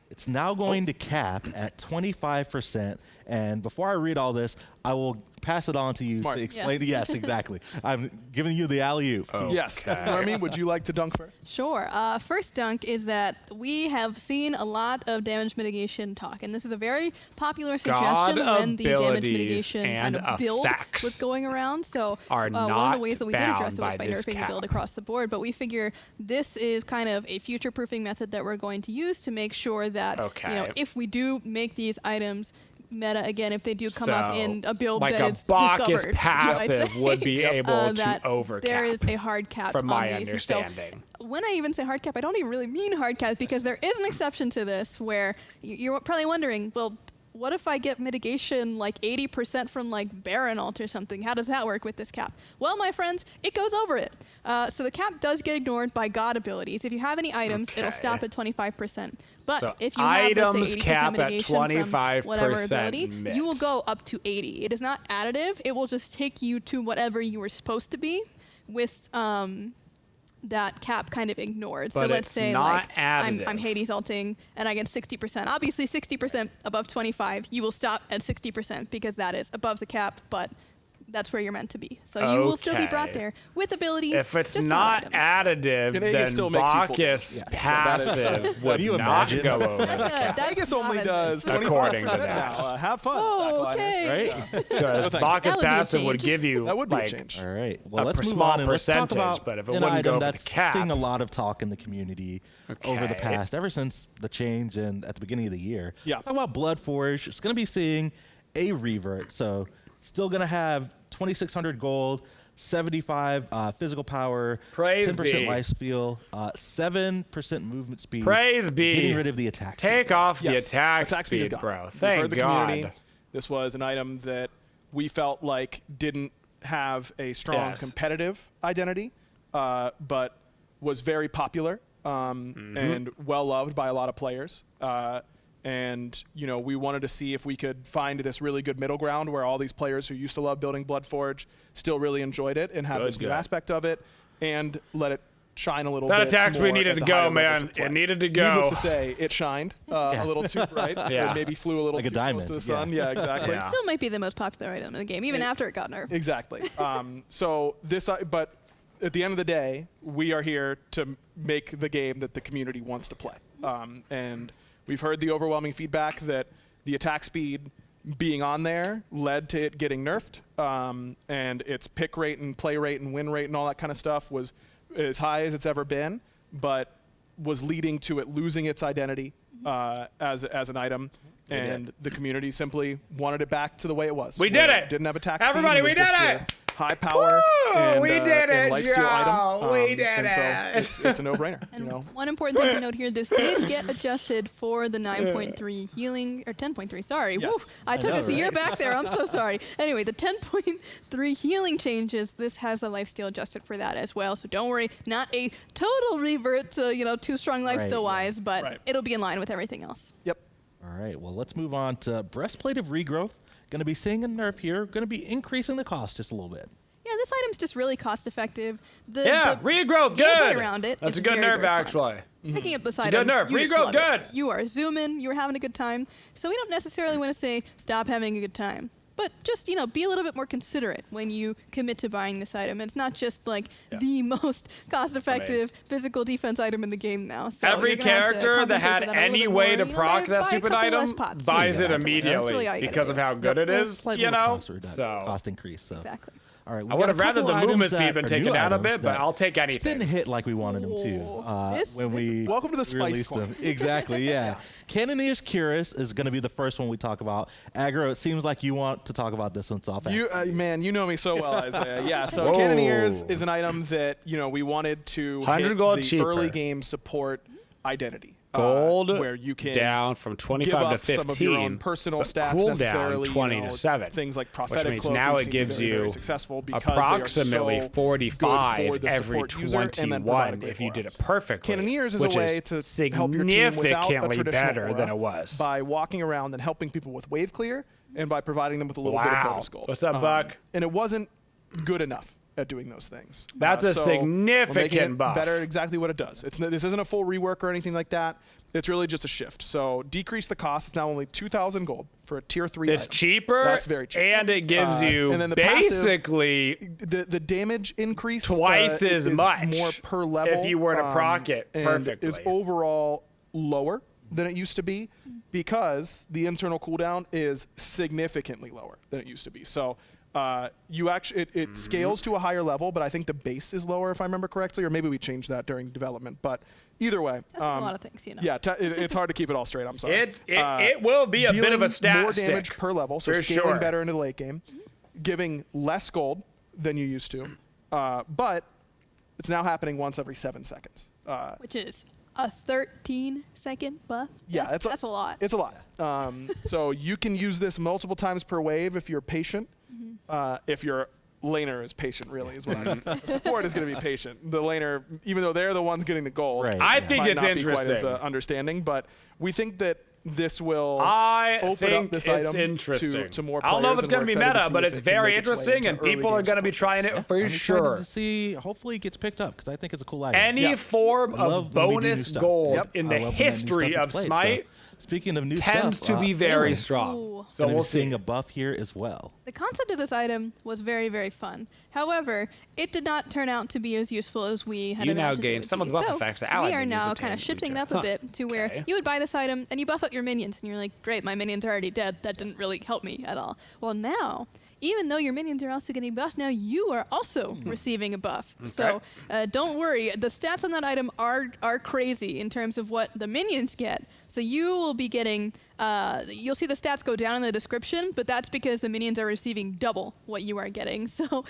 [SPEAKER 1] It's now going to cap at 25%. And before I read all this, I will pass it on to you to explain. Yes, exactly. I'm giving you the alley-oop.
[SPEAKER 2] Okay.
[SPEAKER 3] Yes. Army, would you like to dunk first?
[SPEAKER 4] Sure. First dunk is that we have seen a lot of damage mitigation talk, and this is a very popular suggestion when the damage mitigation kind of build was going around. So one of the ways that we did address it was by nerfing the build across the board, but we figure this is kind of a future-proofing method that we're going to use to make sure that if we do make these items meta again, if they do come up in a build
[SPEAKER 2] like
[SPEAKER 4] that is
[SPEAKER 2] Bacchus
[SPEAKER 4] discovered,
[SPEAKER 2] passive would be able to overcap.
[SPEAKER 4] There is a hard cap
[SPEAKER 2] from
[SPEAKER 4] on
[SPEAKER 2] my
[SPEAKER 4] these.
[SPEAKER 2] understanding.
[SPEAKER 4] So when I even say hard cap, I don't even really mean hard cap because there is an exception to this where you're probably wondering, well, what if I get mitigation like 80% from like Baron Alt or something? How does that work with this cap? Well, my friends, it goes over it. So the cap does get ignored by God abilities. If you have any items, it'll stop at 25%. But so if you have, let's say, 80% mitigation from whatever ability, you will go up to 80. It is not additive. It will just take you to whatever you were supposed to be with that cap kind of ignored.
[SPEAKER 2] But
[SPEAKER 4] so let's say like
[SPEAKER 2] I'm
[SPEAKER 4] Hades ulting and I get 60%. Obviously 60% above 25, you will stop at 60% because that is above the cap, but that's where you're meant to be. So you will still be brought there with abilities.
[SPEAKER 2] If it's not additive, then Bacchus passive would not go over the cap.
[SPEAKER 3] Bacchus only does 25% now. Have fun.
[SPEAKER 4] Oh, okay.
[SPEAKER 1] Right?
[SPEAKER 2] Because Bacchus passive would give you
[SPEAKER 3] that would be a change.
[SPEAKER 1] All right. Well, let's move on and let's talk about
[SPEAKER 2] but if it
[SPEAKER 1] an
[SPEAKER 2] wouldn't go
[SPEAKER 1] item
[SPEAKER 2] over
[SPEAKER 1] that's
[SPEAKER 2] the cap.
[SPEAKER 1] seeing a lot of talk in the community over the past, ever since the change and at the beginning of the year.
[SPEAKER 3] Yeah.
[SPEAKER 1] Let's talk about Bloodforge. It's going to be seeing a revert. So still going to have 2,600 gold, 75 physical power, 10% life steal, 7% movement speed.
[SPEAKER 2] Praise be.
[SPEAKER 1] Getting rid of the attack speed.
[SPEAKER 2] Take off the attack speed,
[SPEAKER 3] is gone.
[SPEAKER 2] bro.
[SPEAKER 3] We've heard
[SPEAKER 2] Thank
[SPEAKER 3] the
[SPEAKER 2] God.
[SPEAKER 3] community. This was an item that we felt like didn't have a strong competitive identity, but was very popular and well-loved by a lot of players. And, we wanted to see if we could find this really good middle ground where all these players who used to love building Bloodforge still really enjoyed it and have this new aspect of it and let it shine a little bit.
[SPEAKER 2] That attack speed needed to go, man. It needed to go.
[SPEAKER 3] Needless to say, it shined a little too bright. It maybe flew a little too close to the sun. Yeah, exactly.
[SPEAKER 4] It still might be the most popular item in the game, even after it got nerfed.
[SPEAKER 3] Exactly. But at the end of the day, we are here to make the game that the community wants to play. And we've heard the overwhelming feedback that the attack speed being on there led to it getting nerfed, and its pick rate and play rate and win rate and all that kind of stuff was as high as it's ever been, but was leading to it losing its identity as an item. And the community simply wanted it back to the way it was.
[SPEAKER 2] We did it!
[SPEAKER 3] Didn't have attack
[SPEAKER 2] Everybody,
[SPEAKER 3] speed.
[SPEAKER 2] we did it!
[SPEAKER 3] High power and lifesteal item.
[SPEAKER 2] We did
[SPEAKER 3] it. So it's a no-brainer.
[SPEAKER 4] One important thing to note here: this did get adjusted for the 9.3 healing or 10.3. Sorry,
[SPEAKER 3] yes.
[SPEAKER 4] I took us a year back there. I'm so sorry. Anyway, the 10.3 healing changes. This has a lifesteal adjusted for that as well. So don't worry, not a total revert to too strong lifesteal wise, but it'll be in line with everything else.
[SPEAKER 3] Yep.
[SPEAKER 1] All right, well, let's move on to Breastplate of Regrowth. Going to be seeing a nerf here. Going to be increasing the cost just a little bit.
[SPEAKER 4] Yeah, this item's just really cost-effective. The
[SPEAKER 2] Regrowth,
[SPEAKER 4] gameplay
[SPEAKER 2] good.
[SPEAKER 4] around it
[SPEAKER 2] That's
[SPEAKER 4] is
[SPEAKER 2] a good
[SPEAKER 4] very,
[SPEAKER 2] nerf,
[SPEAKER 4] very fun.
[SPEAKER 2] actually.
[SPEAKER 4] Picking up this
[SPEAKER 2] It's
[SPEAKER 4] item,
[SPEAKER 2] a good nerf.
[SPEAKER 4] you just
[SPEAKER 2] Regrowth,
[SPEAKER 4] love
[SPEAKER 2] good.
[SPEAKER 4] it. You are zooming. You are having a good time. So we don't necessarily want to say stop having a good time. But just, be a little bit more considerate when you commit to buying this item. It's not just like the most cost-effective physical defense item in the game now. So
[SPEAKER 2] every character that had any way to proc that stupid item buys it immediately because of how good it is,
[SPEAKER 1] Slight little cost increase. So.
[SPEAKER 4] Exactly.
[SPEAKER 1] All right,
[SPEAKER 2] I would have rather the movement speed been taken down a bit, but I'll take anything.
[SPEAKER 1] Just didn't hit like we wanted them to when we
[SPEAKER 3] welcome to the spice
[SPEAKER 1] released
[SPEAKER 3] corner.
[SPEAKER 1] them. Exactly, yeah. Cannoneer's Curious is going to be the first one we talk about. Aggro, it seems like you want to talk about this one, so
[SPEAKER 3] man, you know me so well, Isaiah. Yeah, so Cannoneers is an item that we wanted to
[SPEAKER 2] 100
[SPEAKER 3] hit
[SPEAKER 2] gold
[SPEAKER 3] the
[SPEAKER 2] cheaper.
[SPEAKER 3] early game support identity.
[SPEAKER 2] Gold
[SPEAKER 3] where you can
[SPEAKER 2] down from 25
[SPEAKER 3] give up
[SPEAKER 2] to 15.
[SPEAKER 3] some of your own personal stats
[SPEAKER 2] cool
[SPEAKER 3] necessarily.
[SPEAKER 2] Down 20 to 7.
[SPEAKER 3] Things like
[SPEAKER 2] which
[SPEAKER 3] prophetic
[SPEAKER 2] means
[SPEAKER 3] cloak,
[SPEAKER 2] now
[SPEAKER 3] we've
[SPEAKER 2] it
[SPEAKER 3] seen
[SPEAKER 2] gives
[SPEAKER 3] very,
[SPEAKER 2] you
[SPEAKER 3] very successful because
[SPEAKER 2] approximately
[SPEAKER 3] they are so
[SPEAKER 2] 45
[SPEAKER 3] good for the
[SPEAKER 2] every
[SPEAKER 3] support user, and then provide a
[SPEAKER 2] 21
[SPEAKER 3] great
[SPEAKER 2] if you
[SPEAKER 3] aura.
[SPEAKER 2] did it perfectly.
[SPEAKER 3] Cannoneers is a
[SPEAKER 2] which
[SPEAKER 3] way to help your team without a
[SPEAKER 2] significantly
[SPEAKER 3] traditional
[SPEAKER 2] better
[SPEAKER 3] aura
[SPEAKER 2] than it was.
[SPEAKER 3] by walking around and helping people with wave clear and by providing them with a little bit of bonus gold.
[SPEAKER 2] What's up, Buck?
[SPEAKER 3] And it wasn't good enough at doing those things.
[SPEAKER 2] That's a
[SPEAKER 3] so
[SPEAKER 2] significant
[SPEAKER 3] we're making it
[SPEAKER 2] buff.
[SPEAKER 3] better at exactly what it does. This isn't a full rework or anything like that. It's really just a shift. So decrease the cost. It's now only 2,000 gold for a tier 3
[SPEAKER 2] It's
[SPEAKER 3] item.
[SPEAKER 2] cheaper.
[SPEAKER 3] That's very cheap.
[SPEAKER 2] And it gives you
[SPEAKER 3] and then the
[SPEAKER 2] basically
[SPEAKER 3] passive, the damage increase
[SPEAKER 2] twice as
[SPEAKER 3] is
[SPEAKER 2] much
[SPEAKER 3] more per level.
[SPEAKER 2] if you were to proc it
[SPEAKER 3] and
[SPEAKER 2] perfectly.
[SPEAKER 3] is overall lower than it used to be because the internal cooldown is significantly lower than it used to be. So you actually it scales to a higher level, but I think the base is lower if I remember correctly, or maybe we changed that during development. But either way,
[SPEAKER 4] That's a lot of things,
[SPEAKER 3] Yeah, it's hard to keep it all straight. I'm sorry.
[SPEAKER 2] It will be a bit of a stat
[SPEAKER 3] more damage
[SPEAKER 2] stick,
[SPEAKER 3] per level, so
[SPEAKER 2] for
[SPEAKER 3] scaling
[SPEAKER 2] sure.
[SPEAKER 3] better into the late game, giving less gold than you used to, but it's now happening once every 7 seconds.
[SPEAKER 4] Which is a 13-second buff.
[SPEAKER 3] Yeah,
[SPEAKER 4] that's a lot.
[SPEAKER 3] It's a lot. So you can use this multiple times per wave if you're patient. If your laner is patient, really, is what I should say. The support is going to be patient. The laner, even though they're the ones getting the gold,
[SPEAKER 2] I think
[SPEAKER 3] might
[SPEAKER 2] it's
[SPEAKER 3] not be quite as
[SPEAKER 2] interesting.
[SPEAKER 3] Understanding, but we think that this will
[SPEAKER 2] I
[SPEAKER 3] open
[SPEAKER 2] think
[SPEAKER 3] up this
[SPEAKER 2] it's
[SPEAKER 3] item
[SPEAKER 2] interesting.
[SPEAKER 3] to more
[SPEAKER 2] I don't know if
[SPEAKER 3] players,
[SPEAKER 2] it's going to be
[SPEAKER 3] and we're excited
[SPEAKER 2] meta,
[SPEAKER 3] see
[SPEAKER 2] but
[SPEAKER 3] if
[SPEAKER 2] it's
[SPEAKER 3] it can
[SPEAKER 2] very
[SPEAKER 3] make its way
[SPEAKER 2] interesting,
[SPEAKER 3] into
[SPEAKER 2] and
[SPEAKER 3] early
[SPEAKER 2] people are
[SPEAKER 3] game
[SPEAKER 2] going to be
[SPEAKER 3] support.
[SPEAKER 2] trying it for
[SPEAKER 1] I'm
[SPEAKER 2] sure.
[SPEAKER 1] excited to see. Hopefully, it gets picked up because I think it's a cool item.
[SPEAKER 2] Any form
[SPEAKER 1] I love
[SPEAKER 2] of
[SPEAKER 1] when we do new
[SPEAKER 2] bonus
[SPEAKER 1] stuff.
[SPEAKER 2] gold in
[SPEAKER 1] I
[SPEAKER 2] the
[SPEAKER 1] love when that new
[SPEAKER 2] history
[SPEAKER 1] stuff
[SPEAKER 2] of
[SPEAKER 1] gets played.
[SPEAKER 2] Smite
[SPEAKER 1] So, speaking of new
[SPEAKER 2] tends
[SPEAKER 1] stuff,
[SPEAKER 2] to be very
[SPEAKER 1] Phalanx.
[SPEAKER 2] strong.
[SPEAKER 4] Ooh.
[SPEAKER 2] So
[SPEAKER 1] Gonna
[SPEAKER 2] we'll
[SPEAKER 1] be seeing
[SPEAKER 2] see.
[SPEAKER 1] a buff here as well.
[SPEAKER 4] The concept of this item was very, very fun. However, it did not turn out to be as useful as we had
[SPEAKER 2] You now
[SPEAKER 4] imagined it
[SPEAKER 2] gain
[SPEAKER 4] would
[SPEAKER 2] some
[SPEAKER 4] be.
[SPEAKER 2] of the buff
[SPEAKER 4] So
[SPEAKER 2] effects that allied
[SPEAKER 4] we are
[SPEAKER 2] minions
[SPEAKER 4] now
[SPEAKER 2] obtain
[SPEAKER 4] kind of
[SPEAKER 2] in
[SPEAKER 4] shifting it
[SPEAKER 2] return.
[SPEAKER 4] up a bit to where
[SPEAKER 2] Okay.
[SPEAKER 4] you would buy this item and you buff up your minions, and you're like, great, my minions are already dead. That didn't really help me at all. Well, now, even though your minions are also getting buffed, now you are also receiving a buff. So don't worry. The stats on that item are crazy in terms of what the minions get. So you will be getting, you'll see the stats go down in the description, but that's because the minions are receiving double what you are getting. So,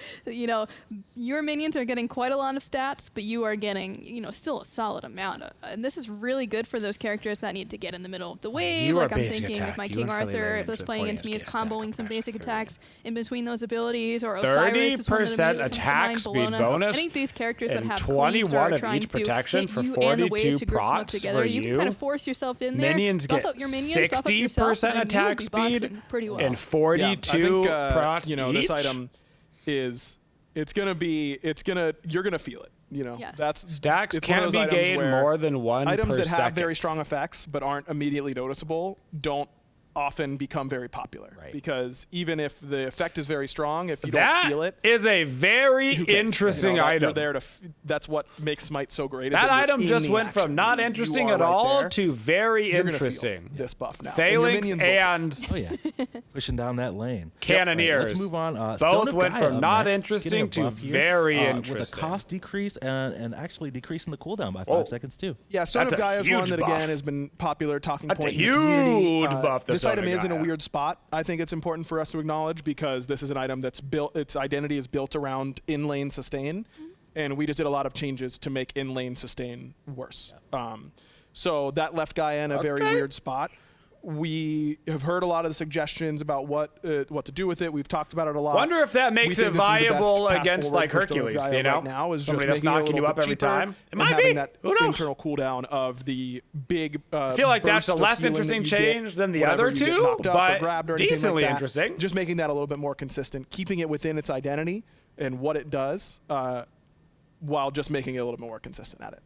[SPEAKER 4] your minions are getting quite a lot of stats, but you are getting, still a solid amount. And this is really good for those characters that need to get in the middle of the wave.
[SPEAKER 2] You are
[SPEAKER 4] Like I'm
[SPEAKER 2] basic
[SPEAKER 4] thinking
[SPEAKER 2] attack.
[SPEAKER 4] if my
[SPEAKER 2] You
[SPEAKER 4] King
[SPEAKER 2] went fairly
[SPEAKER 4] Arthur
[SPEAKER 2] late
[SPEAKER 4] that's
[SPEAKER 2] into
[SPEAKER 4] playing
[SPEAKER 2] 40
[SPEAKER 4] against me is
[SPEAKER 2] SK stack
[SPEAKER 4] comboing some
[SPEAKER 2] max
[SPEAKER 4] basic
[SPEAKER 2] 30.
[SPEAKER 4] attacks in between those abilities, or Osiris is one of the
[SPEAKER 2] 30%
[SPEAKER 4] that comes to
[SPEAKER 2] attack
[SPEAKER 4] mind,
[SPEAKER 2] speed
[SPEAKER 4] Bologna.
[SPEAKER 2] bonus
[SPEAKER 4] I think these characters that
[SPEAKER 2] and
[SPEAKER 4] have cleaves
[SPEAKER 2] 21
[SPEAKER 4] are
[SPEAKER 2] of
[SPEAKER 4] trying
[SPEAKER 2] each
[SPEAKER 4] to
[SPEAKER 2] protection
[SPEAKER 4] hit
[SPEAKER 2] for
[SPEAKER 4] you and the
[SPEAKER 2] 42
[SPEAKER 4] wave to group them up
[SPEAKER 2] procs
[SPEAKER 4] together.
[SPEAKER 2] for
[SPEAKER 4] You can
[SPEAKER 2] you.
[SPEAKER 4] kind of force yourself in there,
[SPEAKER 2] Minions
[SPEAKER 4] buff
[SPEAKER 2] get
[SPEAKER 4] up your minions, buff up yourself,
[SPEAKER 2] 60%
[SPEAKER 4] and then you will
[SPEAKER 2] attack
[SPEAKER 4] be
[SPEAKER 2] speed
[SPEAKER 4] boxing pretty well.
[SPEAKER 2] and 42
[SPEAKER 3] I think,
[SPEAKER 2] procs
[SPEAKER 3] this
[SPEAKER 2] each.
[SPEAKER 3] item is you're gonna feel it.
[SPEAKER 4] Yes.
[SPEAKER 3] That's
[SPEAKER 2] Stacks
[SPEAKER 3] it's one
[SPEAKER 2] can't
[SPEAKER 3] of those
[SPEAKER 2] be
[SPEAKER 3] items
[SPEAKER 2] gained
[SPEAKER 3] where
[SPEAKER 2] more than one
[SPEAKER 3] items
[SPEAKER 2] per
[SPEAKER 3] that have
[SPEAKER 2] second.
[SPEAKER 3] very strong effects but aren't immediately noticeable don't often become very popular,
[SPEAKER 1] Right.
[SPEAKER 3] because even if the effect is very strong, if you
[SPEAKER 2] That
[SPEAKER 3] don't feel it,
[SPEAKER 2] is a very
[SPEAKER 3] who cares?
[SPEAKER 2] interesting
[SPEAKER 3] You're
[SPEAKER 2] item.
[SPEAKER 3] there to. That's what makes Smite so great.
[SPEAKER 2] That
[SPEAKER 3] is you're
[SPEAKER 2] item
[SPEAKER 3] in
[SPEAKER 2] just
[SPEAKER 3] the
[SPEAKER 2] went
[SPEAKER 3] action.
[SPEAKER 2] from not
[SPEAKER 3] You
[SPEAKER 2] interesting
[SPEAKER 3] are
[SPEAKER 2] at
[SPEAKER 3] right
[SPEAKER 2] all
[SPEAKER 3] there.
[SPEAKER 2] to very
[SPEAKER 3] You're gonna feel
[SPEAKER 2] interesting.
[SPEAKER 3] this buff now.
[SPEAKER 2] Phalanx
[SPEAKER 3] and, your minions will too.
[SPEAKER 2] and
[SPEAKER 1] Oh yeah, pushing down that lane.
[SPEAKER 2] Cannoneers.
[SPEAKER 1] Let's move on.
[SPEAKER 2] Both
[SPEAKER 1] Stone of
[SPEAKER 2] went
[SPEAKER 1] Gaia
[SPEAKER 2] from
[SPEAKER 1] up
[SPEAKER 2] not
[SPEAKER 1] next,
[SPEAKER 2] interesting
[SPEAKER 1] getting a
[SPEAKER 2] to
[SPEAKER 1] buff here,
[SPEAKER 2] very
[SPEAKER 1] with
[SPEAKER 2] interesting.
[SPEAKER 1] a cost decrease and actually decreasing the cooldown by 5
[SPEAKER 2] Whoa.
[SPEAKER 1] seconds too.
[SPEAKER 3] Yeah, Stone
[SPEAKER 2] That's
[SPEAKER 3] of
[SPEAKER 2] a
[SPEAKER 3] Gaia is
[SPEAKER 2] huge
[SPEAKER 3] one that
[SPEAKER 2] buff.
[SPEAKER 3] again has been popular talking
[SPEAKER 2] That's a
[SPEAKER 3] point in the community.
[SPEAKER 2] huge buff, the
[SPEAKER 3] This
[SPEAKER 2] Stone
[SPEAKER 3] item
[SPEAKER 2] of
[SPEAKER 3] is in a
[SPEAKER 2] Gaia.
[SPEAKER 3] weird spot. I think it's important for us to acknowledge because this is an item that's built. Its identity is built around in-lane sustain, and we just did a lot of changes to make in-lane sustain worse. So that left Gaia in a very weird spot. We have heard a lot of the suggestions about what to do with it. We've talked about it a lot.
[SPEAKER 2] Wonder if that
[SPEAKER 3] We
[SPEAKER 2] makes
[SPEAKER 3] think
[SPEAKER 2] it
[SPEAKER 3] this is the best
[SPEAKER 2] viable
[SPEAKER 3] path
[SPEAKER 2] against
[SPEAKER 3] forward
[SPEAKER 2] like
[SPEAKER 3] for Stone of
[SPEAKER 2] Hercules,
[SPEAKER 3] Gaia
[SPEAKER 2] you know?
[SPEAKER 3] right now is
[SPEAKER 2] Somebody
[SPEAKER 3] just
[SPEAKER 2] that's
[SPEAKER 3] making it a
[SPEAKER 2] knocking you
[SPEAKER 3] little
[SPEAKER 2] up
[SPEAKER 3] bit
[SPEAKER 2] every
[SPEAKER 3] cheaper
[SPEAKER 2] time. It
[SPEAKER 3] and
[SPEAKER 2] might
[SPEAKER 3] having
[SPEAKER 2] be.
[SPEAKER 3] that
[SPEAKER 2] Who knows?
[SPEAKER 3] internal cooldown of the big.
[SPEAKER 2] I feel like that's a
[SPEAKER 3] burst of
[SPEAKER 2] less
[SPEAKER 3] healing that
[SPEAKER 2] interesting
[SPEAKER 3] you get
[SPEAKER 2] change than the
[SPEAKER 3] whenever
[SPEAKER 2] other
[SPEAKER 3] you get
[SPEAKER 2] two,
[SPEAKER 3] knocked up or
[SPEAKER 2] but
[SPEAKER 3] grabbed or anything like
[SPEAKER 2] decently
[SPEAKER 3] that.
[SPEAKER 2] interesting.
[SPEAKER 3] Just making that a little bit more consistent, keeping it within its identity and what it does, while just making it a little bit more consistent at it.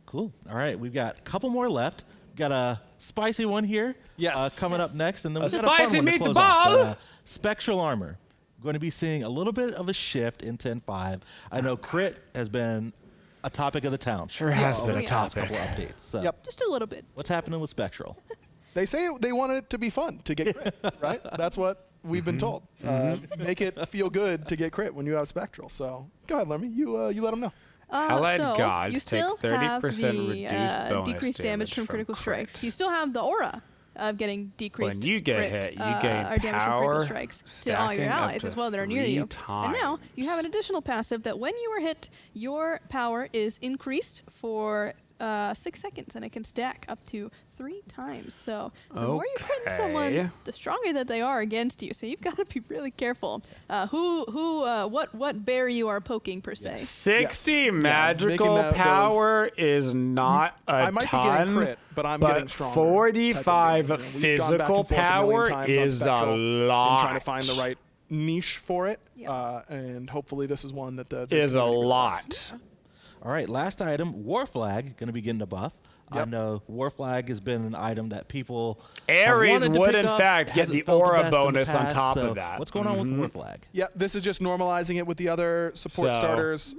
[SPEAKER 1] Cool. All right, we've got a couple more left. We've got a spicy one here.
[SPEAKER 3] Yes.
[SPEAKER 1] Coming up next, and then we've got a
[SPEAKER 2] spicy
[SPEAKER 1] fun one to
[SPEAKER 2] meatball.
[SPEAKER 1] close off. Spectral armor. Going to be seeing a little bit of a shift in 10.5. I know crit has been a topic of the town.
[SPEAKER 2] Sure has been a
[SPEAKER 1] the past
[SPEAKER 2] topic.
[SPEAKER 1] couple updates. So
[SPEAKER 3] Yep.
[SPEAKER 4] Just a little bit.
[SPEAKER 1] what's happening with Spectral?
[SPEAKER 3] They say they wanted it to be fun to get crit, right? That's what we've been told. Make it feel good to get crit when you have Spectral. So go ahead, Lemmy. You let them know.
[SPEAKER 2] Allied
[SPEAKER 4] so
[SPEAKER 2] gods
[SPEAKER 4] you still
[SPEAKER 2] take 30%
[SPEAKER 4] have the
[SPEAKER 2] reduced bonus
[SPEAKER 4] decreased damage from critical strikes. You still have the aura of getting decreased
[SPEAKER 2] When you get
[SPEAKER 4] crit,
[SPEAKER 2] hit, you gain
[SPEAKER 4] or damage from critical
[SPEAKER 2] power
[SPEAKER 4] strikes to all your
[SPEAKER 2] stacking up
[SPEAKER 4] allies
[SPEAKER 2] to
[SPEAKER 4] as well that are near
[SPEAKER 2] 3
[SPEAKER 4] you.
[SPEAKER 2] times.
[SPEAKER 4] And now you have an additional passive that when you are hit, your power is increased for 6 seconds, and it can stack up to 3 times. So the more you're critting someone, the stronger that they are against you. So you've got to be really careful what bear you are poking per se.
[SPEAKER 2] 60 magical power is not a ton.
[SPEAKER 3] I might be getting crit, but I'm getting stronger.
[SPEAKER 2] 45 physical power is a lot.
[SPEAKER 3] And trying to find the right niche for it, and hopefully this is one that is
[SPEAKER 2] a lot.
[SPEAKER 1] All right, last item, War Flag, going to be getting a buff. I know War Flag has been an item that people
[SPEAKER 2] Ares would, in
[SPEAKER 1] up,
[SPEAKER 2] fact, get the aura bonus on top of that.
[SPEAKER 1] What's going on with War Flag?
[SPEAKER 3] Yeah, this is just normalizing it with the other support starters.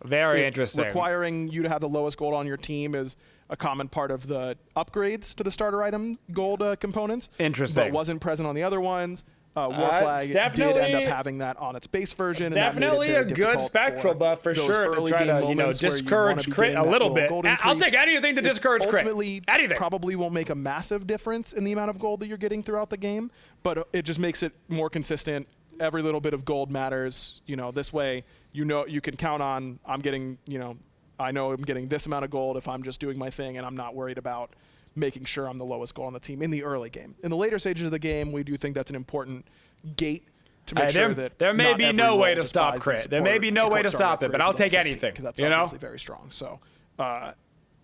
[SPEAKER 2] Very interesting.
[SPEAKER 3] Requiring you to have the lowest gold on your team is a common part of the upgrades to the starter item gold components.
[SPEAKER 2] Interesting.
[SPEAKER 3] But wasn't present on the other ones. War Flag did end up having that on its base version.
[SPEAKER 2] It's definitely a good spectral buff for sure to try to discourage crit a little bit. I'll take anything to discourage crit.
[SPEAKER 3] Ultimately, probably won't make a massive difference in the amount of gold that you're getting throughout the game, but it just makes it more consistent. Every little bit of gold matters. This way, you can count on I know I'm getting this amount of gold if I'm just doing my thing, and I'm not worried about making sure I'm the lowest goal on the team in the early game. In the later stages of the game, we do think that's an important gate to make sure that
[SPEAKER 2] there may be no way to stop crit. There may be no way to stop it, but I'll take anything.
[SPEAKER 3] Because that's obviously very strong. So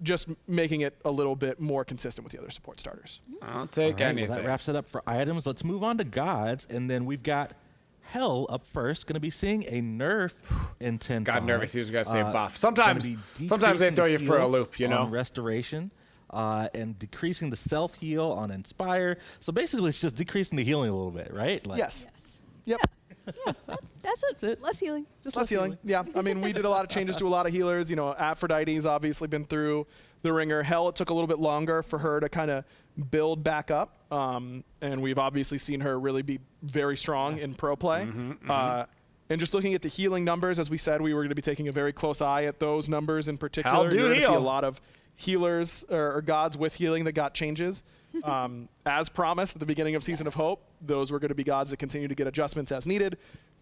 [SPEAKER 3] just making it a little bit more consistent with the other support starters.
[SPEAKER 2] I'll take anything.
[SPEAKER 1] Well, that wraps it up for items. Let's move on to gods, and then we've got Hell up first. Going to be seeing a nerf in 10.
[SPEAKER 2] God, nervous. He was going to say buff. Sometimes they throw you for a loop,
[SPEAKER 1] on restoration. And decreasing the self-heal on Inspire. So basically, it's just decreasing the healing a little bit, right?
[SPEAKER 3] Yes. Yep.
[SPEAKER 4] Yeah, that's it. Less healing.
[SPEAKER 3] Just less healing. Yeah. I mean, we did a lot of changes to a lot of healers. Aphrodite's obviously been through the ringer. Hell, it took a little bit longer for her to kind of build back up. And we've obviously seen her really be very strong in pro play. And just looking at the healing numbers, as we said, we were going to be taking a very close eye at those numbers in particular.
[SPEAKER 2] Hell do
[SPEAKER 3] You're going to see
[SPEAKER 2] heal.
[SPEAKER 3] a lot of healers or gods with healing that got changes. As promised at the beginning of Season of Hope, those were going to be gods that continue to get adjustments as needed.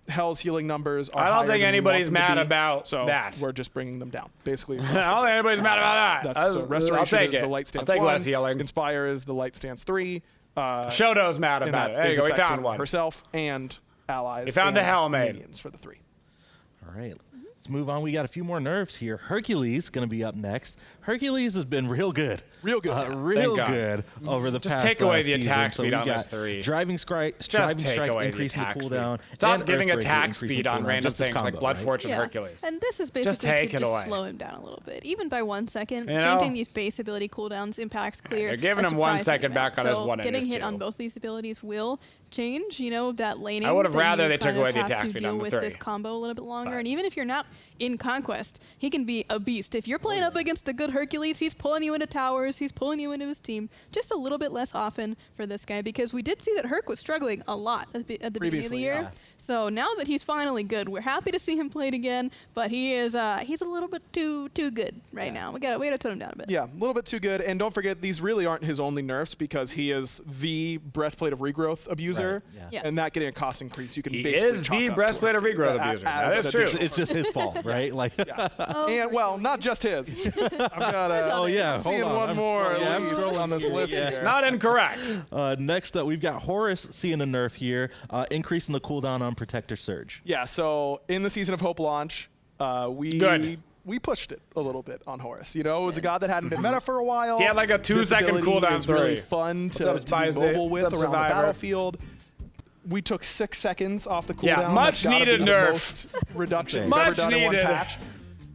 [SPEAKER 3] Hell's healing numbers are higher.
[SPEAKER 2] I don't think anybody's mad about
[SPEAKER 3] so
[SPEAKER 2] that.
[SPEAKER 3] We're just bringing them down, basically.
[SPEAKER 2] I don't think anybody's mad about that.
[SPEAKER 3] That's Restoration is the light stance 1.
[SPEAKER 2] Less healing.
[SPEAKER 3] Inspire is the light stance 3.
[SPEAKER 2] Shodo's mad about it. There you go. We found one.
[SPEAKER 3] Herself and allies.
[SPEAKER 2] We found the Hellmaid.
[SPEAKER 3] Minions for the 3.
[SPEAKER 1] All right. Let's move on. We got a few more nerfs here. Hercules going to be up next. Hercules has been real good.
[SPEAKER 3] Real good.
[SPEAKER 1] Real good over the past
[SPEAKER 2] Just take away the
[SPEAKER 1] season.
[SPEAKER 2] attack
[SPEAKER 1] So
[SPEAKER 2] speed
[SPEAKER 1] we
[SPEAKER 2] on
[SPEAKER 1] got
[SPEAKER 2] this 3.
[SPEAKER 1] Driving strike increasing the cooldown.
[SPEAKER 2] Stop giving attack speed on random things like Blood Forge and Hercules.
[SPEAKER 4] And this is basically to just slow him down a little bit. Even by 1 second, changing these base ability cooldowns impacts clear.
[SPEAKER 2] They're giving him 1 second back on his 1 and his 2.
[SPEAKER 4] Getting hit on both these abilities will change, that laning.
[SPEAKER 2] I would have rather they took away the
[SPEAKER 4] attack
[SPEAKER 2] speed on the 3.
[SPEAKER 4] Deal with this combo a little bit longer. And even if you're not in Conquest, he can be a beast. If you're playing up against the good Hercules, he's pulling you into towers, he's pulling you into his team. Just a little bit less often for this guy, because we did see that Herc was struggling a lot at the beginning of the year. Yeah. So now that he's finally good, we're happy to see him played again, but he's a little bit too good right now. We gotta tone him down a bit.
[SPEAKER 3] Yeah, a little bit too good. And don't forget, these really aren't his only nerfs, because he is the Breastplate of Regrowth abuser.
[SPEAKER 1] Right.
[SPEAKER 4] Yes.
[SPEAKER 3] And that getting a cost increase, you can
[SPEAKER 2] he
[SPEAKER 3] basically
[SPEAKER 2] is
[SPEAKER 3] chalk
[SPEAKER 2] the
[SPEAKER 3] up
[SPEAKER 2] Breastplate of Regrowth abuser. That is true.
[SPEAKER 1] It's just his fault, right?
[SPEAKER 3] And well, not just his. I've got
[SPEAKER 1] I'm
[SPEAKER 3] seeing one more.
[SPEAKER 1] I'm scrolling
[SPEAKER 3] on this list.
[SPEAKER 2] It's not incorrect.
[SPEAKER 1] Next up, we've got Horus seeing a nerf here, increasing the cooldown on Protector Surge.
[SPEAKER 3] Yeah, so in the Season of Hope launch, we pushed it a little bit on Horus. It was a god that hadn't been meta for a while.
[SPEAKER 2] He had like a 2-second cooldown.
[SPEAKER 3] It's really fun to be mobile with around the battlefield. We took 6 seconds off the cooldown.
[SPEAKER 2] Yeah, much needed nerf.
[SPEAKER 3] Reduction
[SPEAKER 2] much
[SPEAKER 3] ever done in one
[SPEAKER 2] needed.
[SPEAKER 3] patch.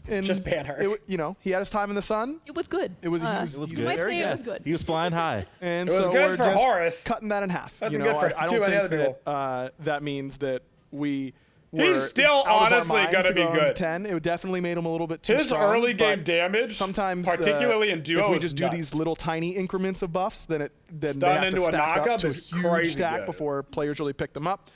[SPEAKER 3] And
[SPEAKER 2] just ban her.
[SPEAKER 3] He had his time in the sun.
[SPEAKER 4] It was good.
[SPEAKER 3] It was
[SPEAKER 1] good.
[SPEAKER 4] You might say it was good.
[SPEAKER 1] He was flying high.
[SPEAKER 3] And
[SPEAKER 2] it was
[SPEAKER 3] so
[SPEAKER 2] good
[SPEAKER 3] we're
[SPEAKER 2] for
[SPEAKER 3] just
[SPEAKER 2] Horus.
[SPEAKER 3] cutting that in half.
[SPEAKER 2] Good for
[SPEAKER 3] I don't think
[SPEAKER 2] that
[SPEAKER 3] that means that we were
[SPEAKER 2] He's still
[SPEAKER 3] out of our
[SPEAKER 2] honestly
[SPEAKER 3] minds
[SPEAKER 2] gonna
[SPEAKER 3] to
[SPEAKER 2] be
[SPEAKER 3] go on to
[SPEAKER 2] good.
[SPEAKER 3] 10. It definitely made him a little bit too
[SPEAKER 2] His
[SPEAKER 3] strong.
[SPEAKER 2] early game
[SPEAKER 3] but
[SPEAKER 2] damage,
[SPEAKER 3] sometimes,
[SPEAKER 2] particularly in duo,
[SPEAKER 3] if we
[SPEAKER 2] is
[SPEAKER 3] just do
[SPEAKER 2] nuts.
[SPEAKER 3] these little tiny increments of buffs, then they
[SPEAKER 2] Stun
[SPEAKER 3] have to
[SPEAKER 2] into a
[SPEAKER 3] stack up
[SPEAKER 2] knockup
[SPEAKER 3] to a
[SPEAKER 2] is
[SPEAKER 3] huge
[SPEAKER 2] crazy
[SPEAKER 3] stack
[SPEAKER 2] good.
[SPEAKER 3] before players really pick them up.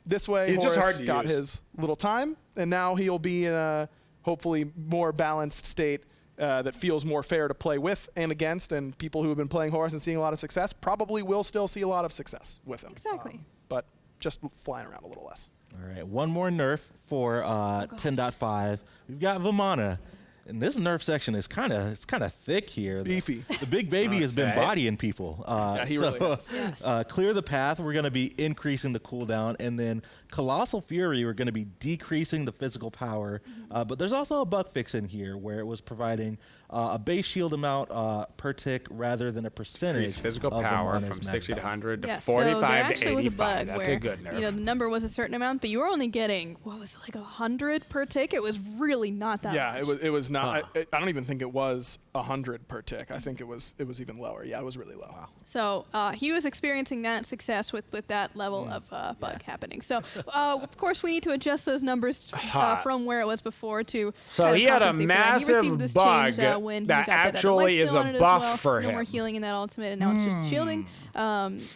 [SPEAKER 3] This way,
[SPEAKER 2] He's just
[SPEAKER 3] Horus
[SPEAKER 2] hard to
[SPEAKER 3] got
[SPEAKER 2] use.
[SPEAKER 3] his little time, and now he'll be in a hopefully more balanced state that feels more fair to play with and against, and people who have been playing Horus and seeing a lot of success probably will still see a lot of success with him.
[SPEAKER 4] Exactly.
[SPEAKER 3] But just flying around a little less.
[SPEAKER 1] All right, one more nerf for 10.5. We've got Vimana. And this nerf section is kind of thick here.
[SPEAKER 3] Beefy.
[SPEAKER 1] The big baby has been bodying people.
[SPEAKER 3] Yeah, he really has.
[SPEAKER 4] Yes.
[SPEAKER 1] Clear the Path, we're going to be increasing the cooldown. And then Colossal Fury, we're going to be decreasing the physical power. But there's also a bug fix in here where it was providing a base shield amount per tick rather than a percentage.
[SPEAKER 2] Increase physical
[SPEAKER 1] of
[SPEAKER 2] power
[SPEAKER 1] Vimana's
[SPEAKER 2] from
[SPEAKER 1] max
[SPEAKER 2] 60 to
[SPEAKER 1] health.
[SPEAKER 2] 100 to
[SPEAKER 4] Yeah, so there
[SPEAKER 2] 45 to
[SPEAKER 4] actually was a
[SPEAKER 2] 85.
[SPEAKER 4] bug
[SPEAKER 2] That's
[SPEAKER 4] where
[SPEAKER 2] a good nerf.
[SPEAKER 4] the number was a certain amount, but you were only getting what was it, like 100 per tick. It was really not that
[SPEAKER 3] Yeah,
[SPEAKER 4] much.
[SPEAKER 3] it was not. I don't even think it was 100 per tick. I think it was even lower. Yeah, it was really low. Wow.
[SPEAKER 4] So he was experiencing that success with that level of bug happening. So of course we need to adjust those numbers from where it was before to.
[SPEAKER 2] So
[SPEAKER 4] kind of
[SPEAKER 2] he had a
[SPEAKER 4] compensate for that. He received
[SPEAKER 2] massive
[SPEAKER 4] this
[SPEAKER 2] bug
[SPEAKER 4] change, when he
[SPEAKER 2] that
[SPEAKER 4] got that
[SPEAKER 2] actually
[SPEAKER 4] life
[SPEAKER 2] is
[SPEAKER 4] steal
[SPEAKER 2] a
[SPEAKER 4] on it as
[SPEAKER 2] buff
[SPEAKER 4] well.
[SPEAKER 2] for
[SPEAKER 4] No more
[SPEAKER 2] him.
[SPEAKER 4] healing in that ultimate, and now it's just shielding.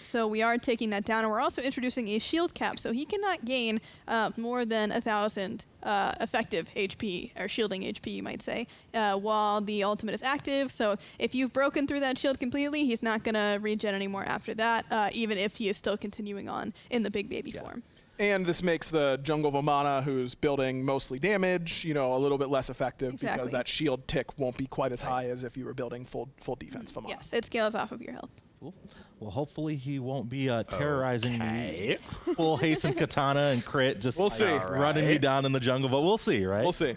[SPEAKER 4] So we are taking that down, and we're also introducing a shield cap, so he cannot gain more than 1,000 effective HP, or shielding HP, you might say, while the ultimate is active. So if you've broken through that shield completely, he's not going to regen anymore after that, even if he is still continuing on in the big baby form.
[SPEAKER 3] And this makes the jungle Vimana, who's building mostly damage, a little bit less effective because that shield tick won't be quite as high as if you were building full defense Vimana.
[SPEAKER 4] Yes, it scales off of your health.
[SPEAKER 1] Cool. Well, hopefully he won't be terrorizing me. Full hasten katana and crit, just
[SPEAKER 3] We'll see.
[SPEAKER 1] running me down in the jungle. But we'll see, right?
[SPEAKER 3] We'll see.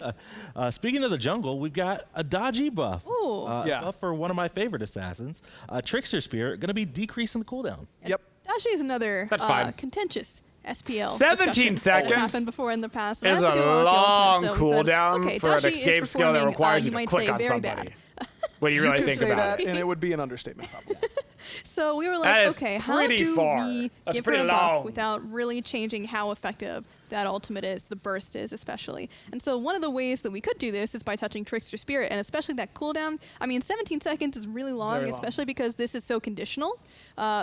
[SPEAKER 1] Speaking of the jungle, we've got a dodgy buff.
[SPEAKER 4] Ooh.
[SPEAKER 3] Yeah.
[SPEAKER 1] A buff for one of my favorite assassins. Trickster Spirit, going to be decreasing the cooldown.
[SPEAKER 3] Yep.
[SPEAKER 4] Dashi is another
[SPEAKER 2] That's fine.
[SPEAKER 4] contentious SPL
[SPEAKER 2] 17
[SPEAKER 4] discussion
[SPEAKER 2] seconds
[SPEAKER 4] that happened before in the past.
[SPEAKER 2] is
[SPEAKER 4] It has to do
[SPEAKER 2] a
[SPEAKER 4] with the
[SPEAKER 2] long
[SPEAKER 4] ultimate. So we said,
[SPEAKER 2] cooldown
[SPEAKER 4] okay,
[SPEAKER 2] for an
[SPEAKER 4] Dashi is
[SPEAKER 2] escape skill that
[SPEAKER 4] performing,
[SPEAKER 2] requires you to
[SPEAKER 4] might
[SPEAKER 2] click
[SPEAKER 4] say
[SPEAKER 2] on
[SPEAKER 4] very
[SPEAKER 2] somebody.
[SPEAKER 4] bad.
[SPEAKER 2] What do you really
[SPEAKER 3] You could
[SPEAKER 2] think
[SPEAKER 3] say
[SPEAKER 2] about
[SPEAKER 3] that,
[SPEAKER 2] it?
[SPEAKER 3] and it would be an understatement probably.
[SPEAKER 4] So we were
[SPEAKER 2] That
[SPEAKER 4] like,
[SPEAKER 2] is
[SPEAKER 4] okay, how
[SPEAKER 2] pretty
[SPEAKER 4] do
[SPEAKER 2] far.
[SPEAKER 4] we
[SPEAKER 2] That's
[SPEAKER 4] give her
[SPEAKER 2] pretty
[SPEAKER 4] a buff
[SPEAKER 2] long.
[SPEAKER 4] without really changing how effective that ultimate is, the burst is especially? And so one of the ways that we could do this is by touching Trickster Spirit, and especially that cooldown. I mean, 17 seconds is really long,
[SPEAKER 3] Very long.
[SPEAKER 4] especially because this is so conditional.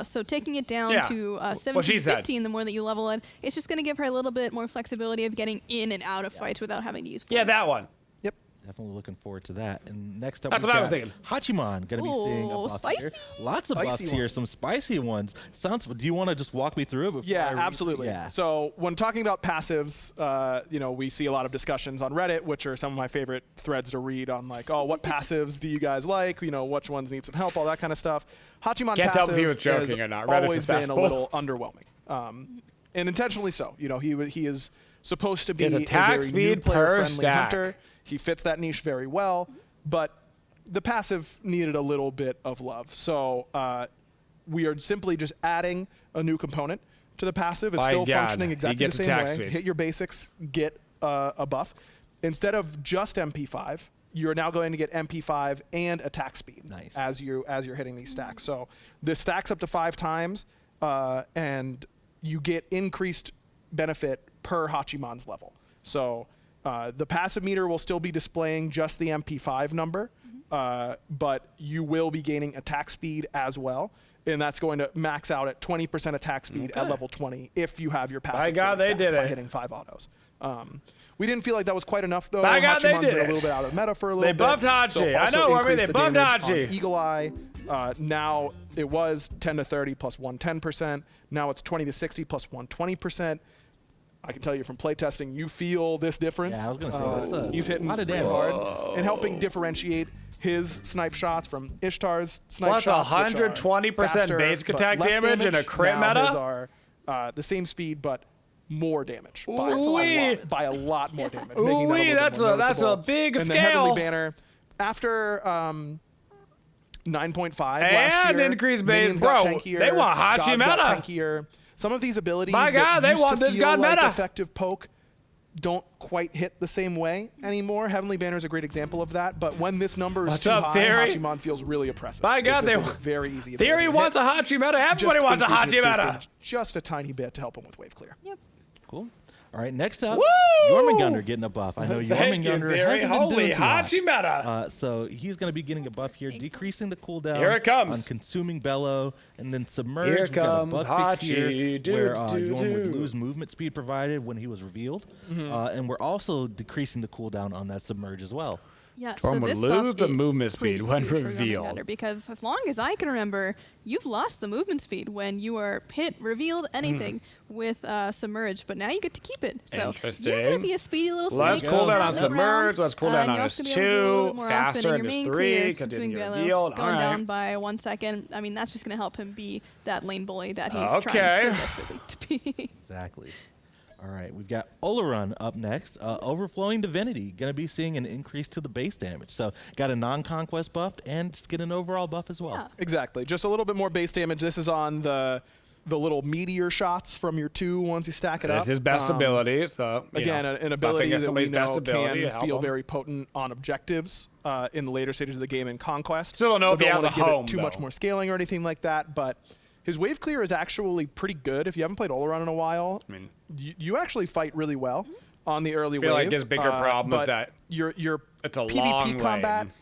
[SPEAKER 4] So taking it down
[SPEAKER 2] Yeah.
[SPEAKER 4] to
[SPEAKER 2] Well,
[SPEAKER 4] 17,
[SPEAKER 2] she said.
[SPEAKER 4] 15, the more that you level it, it's just going to give her a little bit more flexibility of getting in and out of fights without having to use
[SPEAKER 2] Yeah,
[SPEAKER 4] form.
[SPEAKER 2] that one.
[SPEAKER 3] Yep.
[SPEAKER 1] Definitely looking forward to that. And next up,
[SPEAKER 2] That's
[SPEAKER 1] we've
[SPEAKER 2] what I
[SPEAKER 1] got
[SPEAKER 2] was thinking.
[SPEAKER 1] Hachiman going to be seeing a
[SPEAKER 4] Ooh,
[SPEAKER 1] buff
[SPEAKER 4] spicy?
[SPEAKER 1] here. Lots of
[SPEAKER 3] Spicy
[SPEAKER 1] buffs here,
[SPEAKER 3] ones.
[SPEAKER 1] some spicy ones. Do you want to just walk me through it? before I
[SPEAKER 3] Yeah,
[SPEAKER 1] read?
[SPEAKER 3] absolutely.
[SPEAKER 1] Yeah.
[SPEAKER 3] So when talking about passives, we see a lot of discussions on Reddit, which are some of my favorite threads to read on like, oh, what passives do you guys like? Which ones need some help? All that kind of stuff. Hachiman
[SPEAKER 2] Can't tell
[SPEAKER 3] passive
[SPEAKER 2] if he was joking
[SPEAKER 3] has
[SPEAKER 2] or not. Reddit's
[SPEAKER 3] always been a
[SPEAKER 2] successful.
[SPEAKER 3] little underwhelming, and intentionally so. he is supposed to be
[SPEAKER 2] His
[SPEAKER 3] a
[SPEAKER 2] attack
[SPEAKER 3] very
[SPEAKER 2] speed
[SPEAKER 3] new
[SPEAKER 2] per
[SPEAKER 3] player-friendly
[SPEAKER 2] stack.
[SPEAKER 3] hunter. He fits that niche very well, but the passive needed a little bit of love. So we are simply just adding a new component to the passive. It's
[SPEAKER 2] My
[SPEAKER 3] still
[SPEAKER 2] God,
[SPEAKER 3] functioning
[SPEAKER 2] he
[SPEAKER 3] exactly the
[SPEAKER 2] gets
[SPEAKER 3] same
[SPEAKER 2] attack
[SPEAKER 3] way.
[SPEAKER 2] speed.
[SPEAKER 3] Hit your basics, get a buff. Instead of just MP5, you're now going to get MP5 and attack speed
[SPEAKER 1] Nice.
[SPEAKER 3] as you're hitting these stacks. So this stacks up to 5 times, and you get increased benefit per Hachiman's level. So the passive meter will still be displaying just the MP5 number, but you will be gaining attack speed as well. And that's going to max out at 20% attack speed at level 20 if you have your passive
[SPEAKER 2] God,
[SPEAKER 3] fully
[SPEAKER 2] they
[SPEAKER 3] stacked
[SPEAKER 2] did
[SPEAKER 3] by
[SPEAKER 2] it.
[SPEAKER 3] hitting 5 autos. We didn't feel like that was quite enough, though.
[SPEAKER 2] By God, they
[SPEAKER 3] Hachiman's
[SPEAKER 2] did
[SPEAKER 3] been a
[SPEAKER 2] it.
[SPEAKER 3] little bit out of the meta for a little bit.
[SPEAKER 2] They buffed Hachi.
[SPEAKER 3] So
[SPEAKER 2] I
[SPEAKER 3] also
[SPEAKER 2] know, I mean,
[SPEAKER 3] increased
[SPEAKER 2] they
[SPEAKER 3] the
[SPEAKER 2] buffed
[SPEAKER 3] damage
[SPEAKER 2] Hachi.
[SPEAKER 3] on Eagle Eye. Now it was 10 to 30 plus 110%. Now it's 20 to 60 plus 120%. I can tell you from playtesting, you feel this difference.
[SPEAKER 1] Yeah, I was going to say, that's
[SPEAKER 3] He's hitting
[SPEAKER 1] a lot of
[SPEAKER 3] pretty
[SPEAKER 1] damage.
[SPEAKER 3] hard and helping differentiate his snipe shots from Ishtar's snipe
[SPEAKER 2] Plus
[SPEAKER 3] shots, which are
[SPEAKER 2] 120%
[SPEAKER 3] faster,
[SPEAKER 2] basic
[SPEAKER 3] but
[SPEAKER 2] attack
[SPEAKER 3] less
[SPEAKER 2] damage in a crit
[SPEAKER 3] now
[SPEAKER 2] meta?
[SPEAKER 3] His are the same speed, but more damage
[SPEAKER 2] Ooh-wee.
[SPEAKER 3] by a lot more damage. Making that a little bit
[SPEAKER 2] That's
[SPEAKER 3] more
[SPEAKER 2] a
[SPEAKER 3] noticeable.
[SPEAKER 2] big
[SPEAKER 3] and
[SPEAKER 2] scale.
[SPEAKER 3] The Heavenly Banner, after 9.5 last
[SPEAKER 2] And
[SPEAKER 3] year,
[SPEAKER 2] increased base.
[SPEAKER 3] minions got
[SPEAKER 2] Bro,
[SPEAKER 3] tankier,
[SPEAKER 2] they want Hachi
[SPEAKER 3] gods got
[SPEAKER 2] meta.
[SPEAKER 3] tankier. Some of these abilities
[SPEAKER 2] My God,
[SPEAKER 3] that
[SPEAKER 2] they
[SPEAKER 3] used
[SPEAKER 2] want
[SPEAKER 3] to
[SPEAKER 2] this
[SPEAKER 3] feel
[SPEAKER 2] god
[SPEAKER 3] like
[SPEAKER 2] meta.
[SPEAKER 3] effective poke don't quite hit the same way anymore. Heavenly Banner is a great example of that, but when this number is
[SPEAKER 2] What's
[SPEAKER 3] too
[SPEAKER 2] up,
[SPEAKER 3] high,
[SPEAKER 2] Theory?
[SPEAKER 3] Hachiman feels really oppressive.
[SPEAKER 2] My God,
[SPEAKER 3] this
[SPEAKER 2] they
[SPEAKER 3] is a
[SPEAKER 2] want-
[SPEAKER 3] very easy
[SPEAKER 2] Theory
[SPEAKER 3] ability to
[SPEAKER 2] wants
[SPEAKER 3] hit.
[SPEAKER 2] a Hachi meta. Everybody
[SPEAKER 3] Just
[SPEAKER 2] wants a
[SPEAKER 3] increasing
[SPEAKER 2] Hachi
[SPEAKER 3] its base
[SPEAKER 2] meta.
[SPEAKER 3] damage just a tiny bit to help him with wave clear.
[SPEAKER 4] Yep.
[SPEAKER 1] Cool. All right, next up,
[SPEAKER 2] Woo!
[SPEAKER 1] Jormungandr getting a buff. I know Jormungandr hasn't been doing too hot.
[SPEAKER 2] Hachimeta.
[SPEAKER 1] So he's going to be getting a buff here, decreasing the cooldown
[SPEAKER 2] Here it comes.
[SPEAKER 1] on Consuming Bellow, and then Submerge.
[SPEAKER 2] Here
[SPEAKER 1] We've got a
[SPEAKER 2] comes
[SPEAKER 1] bug fix here
[SPEAKER 2] Hachi.
[SPEAKER 1] where Jorm would lose movement speed provided when he was revealed. And we're also decreasing the cooldown on that Submerge as well.
[SPEAKER 4] Yeah,
[SPEAKER 2] Jorm
[SPEAKER 4] so
[SPEAKER 2] would
[SPEAKER 4] this
[SPEAKER 2] lose
[SPEAKER 4] buff
[SPEAKER 2] the
[SPEAKER 4] is
[SPEAKER 2] movement speed
[SPEAKER 4] pretty
[SPEAKER 2] when
[SPEAKER 4] huge for
[SPEAKER 2] revealed.
[SPEAKER 4] Jormungandr, because as long as I can remember, you've lost the movement speed when you are hit, revealed, anything with Submerge, but now you get to keep it. So
[SPEAKER 2] Interesting.
[SPEAKER 4] you're going to be a speedy little snake.
[SPEAKER 2] Let's cool down on
[SPEAKER 4] around.
[SPEAKER 2] Submerge. Let's cool down
[SPEAKER 4] And
[SPEAKER 2] on
[SPEAKER 4] you're
[SPEAKER 2] his
[SPEAKER 4] also gonna be able to do a little
[SPEAKER 2] 2.
[SPEAKER 4] bit more often,
[SPEAKER 2] Faster
[SPEAKER 4] and
[SPEAKER 2] in
[SPEAKER 4] your
[SPEAKER 2] his
[SPEAKER 4] main
[SPEAKER 2] 3
[SPEAKER 4] clear,
[SPEAKER 2] because
[SPEAKER 4] Consuming
[SPEAKER 2] you're
[SPEAKER 4] Bellow,
[SPEAKER 2] revealed.
[SPEAKER 4] going down by 1 second. I mean, that's just going to help him be that lane bully that he's trying so desperately to be.
[SPEAKER 1] Exactly. All right, we've got Olorun up next. Overflowing Divinity, going to be seeing an increase to the base damage. So got a non-conquest buff and just get an overall buff as well.
[SPEAKER 4] Yeah.
[SPEAKER 3] Exactly. Just a little bit more base damage. This is on the little meteor shots from your 2 once you stack it up.
[SPEAKER 2] It's his best ability. So,
[SPEAKER 3] Again, an ability that we know can feel very potent on objectives in the later stages of the game in Conquest.
[SPEAKER 2] Still don't know if he has a home,
[SPEAKER 3] too much more scaling or anything like that, but his wave clear is actually pretty good. If you haven't played Olorun in a while,
[SPEAKER 2] I mean,
[SPEAKER 3] you actually fight really well on the early wave.
[SPEAKER 2] I feel like his bigger problem is that
[SPEAKER 3] your
[SPEAKER 2] it's a
[SPEAKER 3] PvP
[SPEAKER 2] long
[SPEAKER 3] combat
[SPEAKER 2] lane.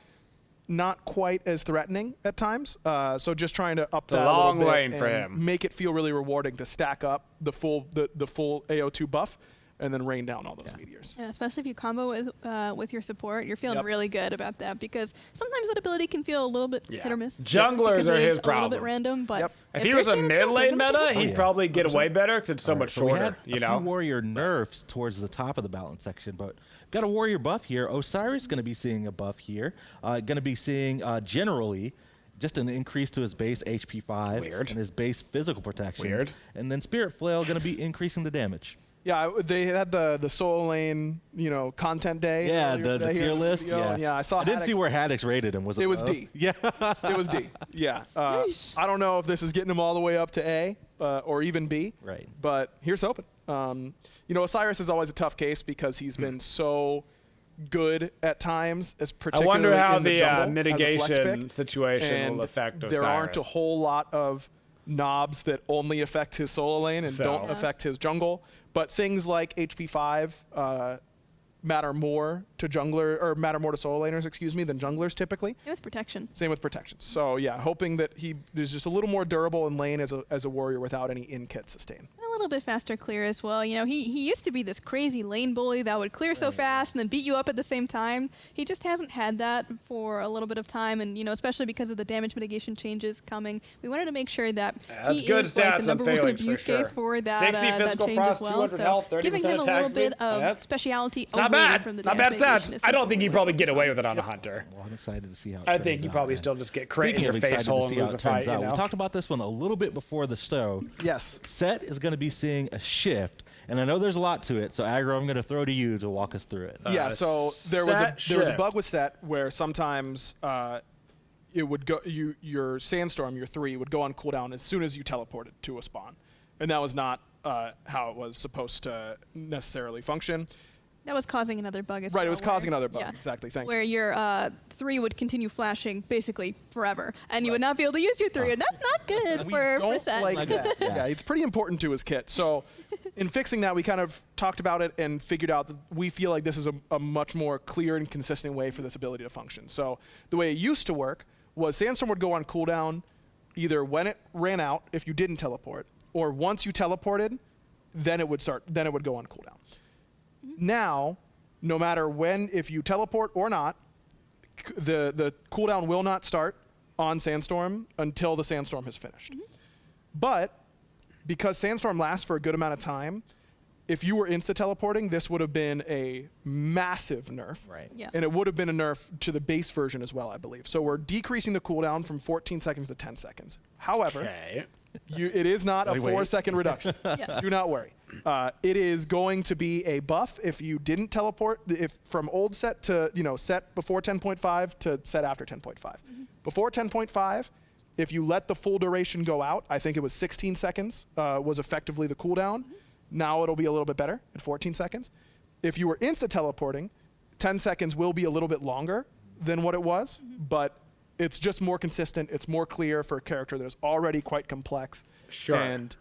[SPEAKER 3] not quite as threatening at times. So just trying to up that
[SPEAKER 2] a
[SPEAKER 3] a
[SPEAKER 2] long
[SPEAKER 3] little bit
[SPEAKER 2] lane for
[SPEAKER 3] and
[SPEAKER 2] him.
[SPEAKER 3] make it feel really rewarding to stack up the full AO2 buff and then rain down all those meteors.
[SPEAKER 4] Yeah, especially if you combo with your support, you're feeling really good about that, because sometimes that ability can feel a little bit hit or miss.
[SPEAKER 2] Junglers are his
[SPEAKER 4] A little
[SPEAKER 2] problem.
[SPEAKER 4] bit random, but
[SPEAKER 2] If he was a mid lane meta, he'd probably get away better because it's so much
[SPEAKER 1] We
[SPEAKER 2] shorter.
[SPEAKER 1] had a few warrior nerfs towards the top of the balance section, but got a warrior buff here. Osiris going to be seeing a buff here. Going to be seeing generally just an increase to his base HP 5 and his base physical protection. And then Spirit Flail going to be increasing the damage.
[SPEAKER 3] Yeah, they had the solo lane, content day.
[SPEAKER 1] Yeah, the tier list.
[SPEAKER 3] Yeah, I saw.
[SPEAKER 1] I didn't see where Haddix rated him. Was
[SPEAKER 3] it was D.
[SPEAKER 1] Yeah,
[SPEAKER 3] it was D. Yeah. I don't know if this is getting him all the way up to A or even B.
[SPEAKER 1] Right.
[SPEAKER 3] But here's hoping. Osiris is always a tough case because he's been so good at times, as particularly
[SPEAKER 2] I wonder how
[SPEAKER 3] in the jungle,
[SPEAKER 2] mitigation situation will affect Osiris.
[SPEAKER 3] There aren't a whole lot of knobs that only affect his solo lane and don't affect his jungle. But things like HP 5 matter more to solo laners, than junglers typically.
[SPEAKER 4] Same with protection.
[SPEAKER 3] Same with protection. So yeah, hoping that he is just a little more durable in lane as a warrior without any in-kit sustain.
[SPEAKER 4] A little bit faster clear as well. He used to be this crazy lane bully that would clear so fast and then beat you up at the same time. He just hasn't had that for a little bit of time, and especially because of the damage mitigation changes coming, we wanted to make sure that he is like the number one abuse case for that change as well. So giving him a little bit of speciality away from the
[SPEAKER 2] not bad
[SPEAKER 4] damage
[SPEAKER 2] stats. I don't think he'd probably get away with it on a hunter.
[SPEAKER 1] Well, I'm excited to see how it
[SPEAKER 2] I
[SPEAKER 1] turns
[SPEAKER 2] think you
[SPEAKER 1] out,
[SPEAKER 2] probably
[SPEAKER 1] man.
[SPEAKER 2] still just get crit in
[SPEAKER 1] Speaking
[SPEAKER 2] your
[SPEAKER 1] of
[SPEAKER 2] face
[SPEAKER 1] excited
[SPEAKER 2] hole
[SPEAKER 1] to see
[SPEAKER 2] and
[SPEAKER 1] how
[SPEAKER 2] lose
[SPEAKER 1] it
[SPEAKER 2] a
[SPEAKER 1] turns
[SPEAKER 2] fight.
[SPEAKER 1] out. We talked about this one a little bit before the show.
[SPEAKER 3] Yes.
[SPEAKER 1] Set is going to be seeing a shift, and I know there's a lot to it. So Aggro, I'm going to throw to you to walk us through it.
[SPEAKER 3] Yeah. So there was a bug with Set where sometimes it would go your Sandstorm, your 3 would go on cooldown as soon as you teleported to a spawn, and that was not how it was supposed to necessarily function.
[SPEAKER 4] That was causing another bug as well.
[SPEAKER 3] Right, it was causing another bug. Exactly, thank you.
[SPEAKER 4] Where your 3 would continue flashing basically forever, and you would not be able to use your 3, and that's not good for Set.
[SPEAKER 3] Like that. Yeah, it's pretty important to his kit. So in fixing that, we kind of talked about it and figured out that we feel like this is a much more clear and consistent way for this ability to function. So the way it used to work was Sandstorm would go on cooldown either when it ran out, if you didn't teleport, or once you teleported, then it would go on cooldown. Now, no matter when, if you teleport or not, the cooldown will not start on Sandstorm until the Sandstorm has finished. But because Sandstorm lasts for a good amount of time, if you were insta-teleporting, this would have been a massive nerf.
[SPEAKER 1] Right.
[SPEAKER 4] Yeah.
[SPEAKER 3] And it would have been a nerf to the base version as well, I believe. So we're decreasing the cooldown from 14 seconds to 10 seconds. However, it is not a 4-second reduction.
[SPEAKER 4] Yes.
[SPEAKER 3] Do not worry. It is going to be a buff if you didn't teleport, if from old set to, set before 10.5 to set after 10.5. Before 10.5, if you let the full duration go out, I think it was 16 seconds was effectively the cooldown. Now it'll be a little bit better at 14 seconds. If you were insta-teleporting, 10 seconds will be a little bit longer than what it was, but it's just more consistent. It's more clear for a character that is already quite complex.
[SPEAKER 2] Sure.
[SPEAKER 3] And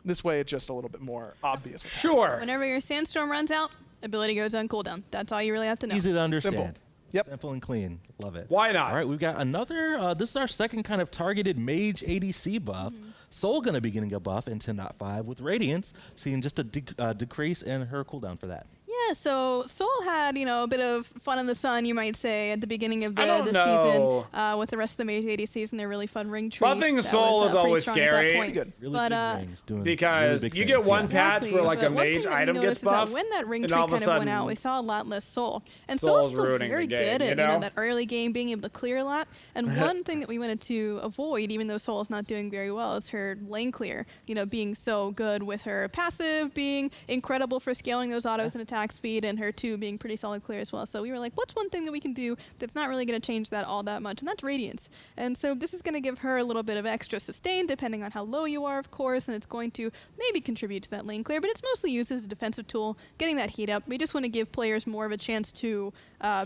[SPEAKER 3] This way, it's just a little bit more obvious.
[SPEAKER 2] Sure.
[SPEAKER 4] Whenever your sandstorm runs out, ability goes on cooldown. That's all you really have to know.
[SPEAKER 1] Easy to understand.
[SPEAKER 3] Simple. Yep.
[SPEAKER 1] Simple and clean. Love it.
[SPEAKER 2] Why not?
[SPEAKER 1] All right, we've got another. This is our second kind of targeted mage ADC buff. Soul going to be getting a buff in 10.5 with Radiance, seeing just a decrease in her cooldown for that.
[SPEAKER 4] Yeah, so Soul had, a bit of fun in the sun, you might say, at the beginning of the season with the rest of the mage ADCs and their really fun ring tree.
[SPEAKER 2] Buffing Soul is always scary.
[SPEAKER 1] Really good rings, doing
[SPEAKER 2] because
[SPEAKER 1] really
[SPEAKER 2] you get one
[SPEAKER 4] Exactly.
[SPEAKER 2] patch where like a
[SPEAKER 4] But one
[SPEAKER 2] mage
[SPEAKER 4] thing that
[SPEAKER 2] item
[SPEAKER 4] we
[SPEAKER 2] gets
[SPEAKER 4] noticed is that
[SPEAKER 2] buffed.
[SPEAKER 4] when that ring
[SPEAKER 2] and
[SPEAKER 4] tree
[SPEAKER 2] all of a
[SPEAKER 4] kind of went
[SPEAKER 2] sudden
[SPEAKER 4] out, we saw a lot less Soul. And
[SPEAKER 2] Soul's
[SPEAKER 4] Soul's still
[SPEAKER 2] ruining
[SPEAKER 4] very
[SPEAKER 2] the game,
[SPEAKER 4] good at
[SPEAKER 2] you know?
[SPEAKER 4] that early game being able to clear a lot. And one thing that we wanted to avoid, even though Soul is not doing very well, is her lane clear. Being so good with her passive, being incredible for scaling those autos and attack speed, and her 2 being pretty solid clear as well. So we were like, what's one thing that we can do that's not really going to change that all that much? And that's Radiance. And so this is going to give her a little bit of extra sustain, depending on how low you are, of course, and it's going to maybe contribute to that lane clear, but it's mostly used as a defensive tool, getting that heat up. We just want to give players more of a chance to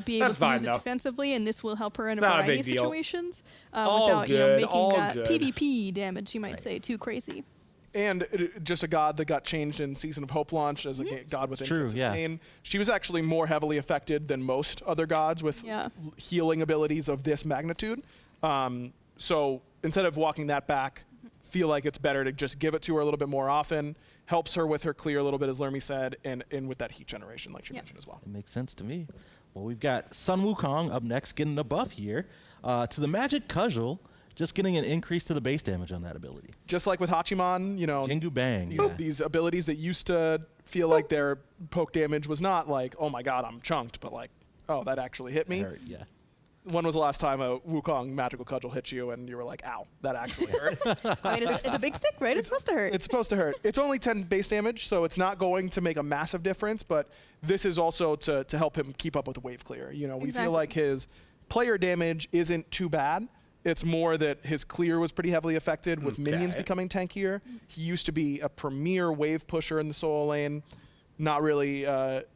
[SPEAKER 4] be able to use it defensively, and this will help her in a variety of situations without making PvP damage, you might say, too crazy.
[SPEAKER 3] And just a god that got changed in Season of Hope launch as a god with infinite sustain. Yeah. She was actually more heavily affected than most other gods with healing abilities of this magnitude. So instead of walking that back, feel like it's better to just give it to her a little bit more often. Helps her with her clear a little bit, as Lermy said, and with that heat generation, like she mentioned as well.
[SPEAKER 1] It makes sense to me. Well, we've got Sun Wukong up next, getting a buff here to the Magic Cudgel. Just getting an increase to the base damage on that ability.
[SPEAKER 3] Just like with Hachiman,
[SPEAKER 1] Jingu Bang.
[SPEAKER 3] These abilities that used to feel like their poke damage was not like, oh my god, I'm chunked, but like, oh, that actually hit me.
[SPEAKER 1] Hurt, yeah.
[SPEAKER 3] When was the last time a Wukong magical cudgel hit you and you were like, ow, that actually hurt?
[SPEAKER 4] It's a big stick, right? It's supposed to hurt.
[SPEAKER 3] It's supposed to hurt. It's only 10 base damage, so it's not going to make a massive difference, but this is also to help him keep up with the wave clear. We feel like his player damage isn't too bad. It's more that his clear was pretty heavily affected with minions becoming tankier. He used to be a premier wave pusher in the solo lane, not really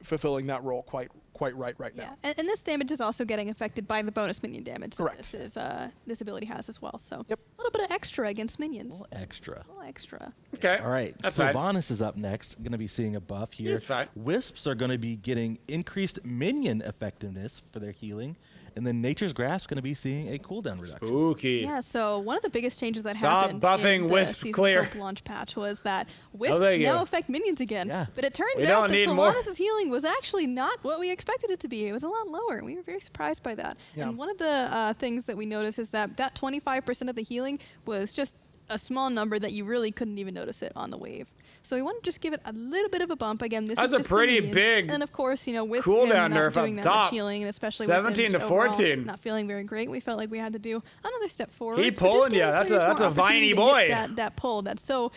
[SPEAKER 3] fulfilling that role quite right now.
[SPEAKER 4] And this damage is also getting affected by the bonus minion damage
[SPEAKER 3] Correct.
[SPEAKER 4] that this ability has as well. So
[SPEAKER 3] yep.
[SPEAKER 4] a little bit of extra against minions.
[SPEAKER 1] A little extra.
[SPEAKER 2] Okay.
[SPEAKER 1] All right. Sylvanas is up next. Going to be seeing a buff here.
[SPEAKER 2] He's fine.
[SPEAKER 1] Wisps are going to be getting increased minion effectiveness for their healing. And then Nature's Grasp is going to be seeing a cooldown reduction.
[SPEAKER 2] Spooky.
[SPEAKER 4] Yeah, so one of the biggest changes that happened
[SPEAKER 2] buffing
[SPEAKER 4] in the
[SPEAKER 2] Wisp
[SPEAKER 4] Season
[SPEAKER 2] clear.
[SPEAKER 4] Hope launch patch was that Wisps now affect minions again.
[SPEAKER 1] Yeah.
[SPEAKER 4] But it turned out that Sylvanas' healing was actually not what we expected it to be. It was a lot lower. We were very surprised by that. Yeah. And one of the things that we noticed is that 25% of the healing was just a small number that you really couldn't even notice it on the wave. So we want to just give it a little bit of a bump. Again, this is just
[SPEAKER 2] a pretty big
[SPEAKER 4] and of course, with
[SPEAKER 2] cooldown
[SPEAKER 4] him not doing that much healing, and especially
[SPEAKER 2] 17
[SPEAKER 4] with
[SPEAKER 2] to
[SPEAKER 4] him
[SPEAKER 2] 14,
[SPEAKER 4] not feeling very great, we felt like we had to do another step forward.
[SPEAKER 2] He pulling, that's a viney boy.
[SPEAKER 4] That pull, that's so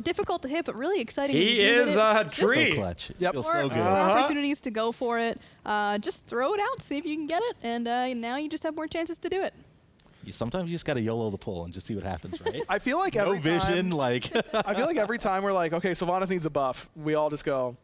[SPEAKER 4] difficult to hit, but really exciting.
[SPEAKER 2] He is a tree.
[SPEAKER 1] So clutch.
[SPEAKER 3] Yep.
[SPEAKER 1] Feels so good.
[SPEAKER 4] More opportunities to go for it. Just throw it out, see if you can get it, and now you just have more chances to do it.
[SPEAKER 1] Sometimes you just got to YOLO the pull and just see what happens, right?
[SPEAKER 3] I feel like
[SPEAKER 1] I feel
[SPEAKER 3] like every time we're like, okay, Sylvanas needs a buff, we all just go,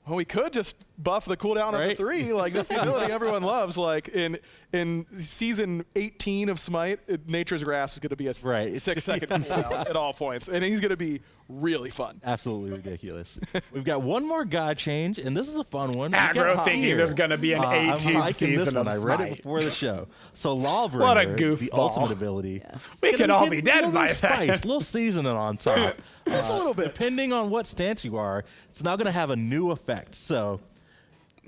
[SPEAKER 3] well, we could just buff the cooldown of the 3. Like, that's the ability everyone loves. Like, in Season 18 of Smite, Nature's Grasp is going to be a 6-second cooldown at all points. And he's going to be really fun.
[SPEAKER 1] Absolutely ridiculous. We've got one more god change, and this is a fun one.
[SPEAKER 2] Aggro thinking there's going to be an 18th season
[SPEAKER 1] this one.
[SPEAKER 2] of
[SPEAKER 1] I read it before the show. So Lawbringer,
[SPEAKER 2] what a goofball.
[SPEAKER 1] the ultimate ability.
[SPEAKER 2] Yes. We could all be dead by
[SPEAKER 1] spice,
[SPEAKER 2] that.
[SPEAKER 1] A little seasoning on top.
[SPEAKER 3] Just a little bit.
[SPEAKER 1] Depending on what stance you are, it's now going to have a new effect. So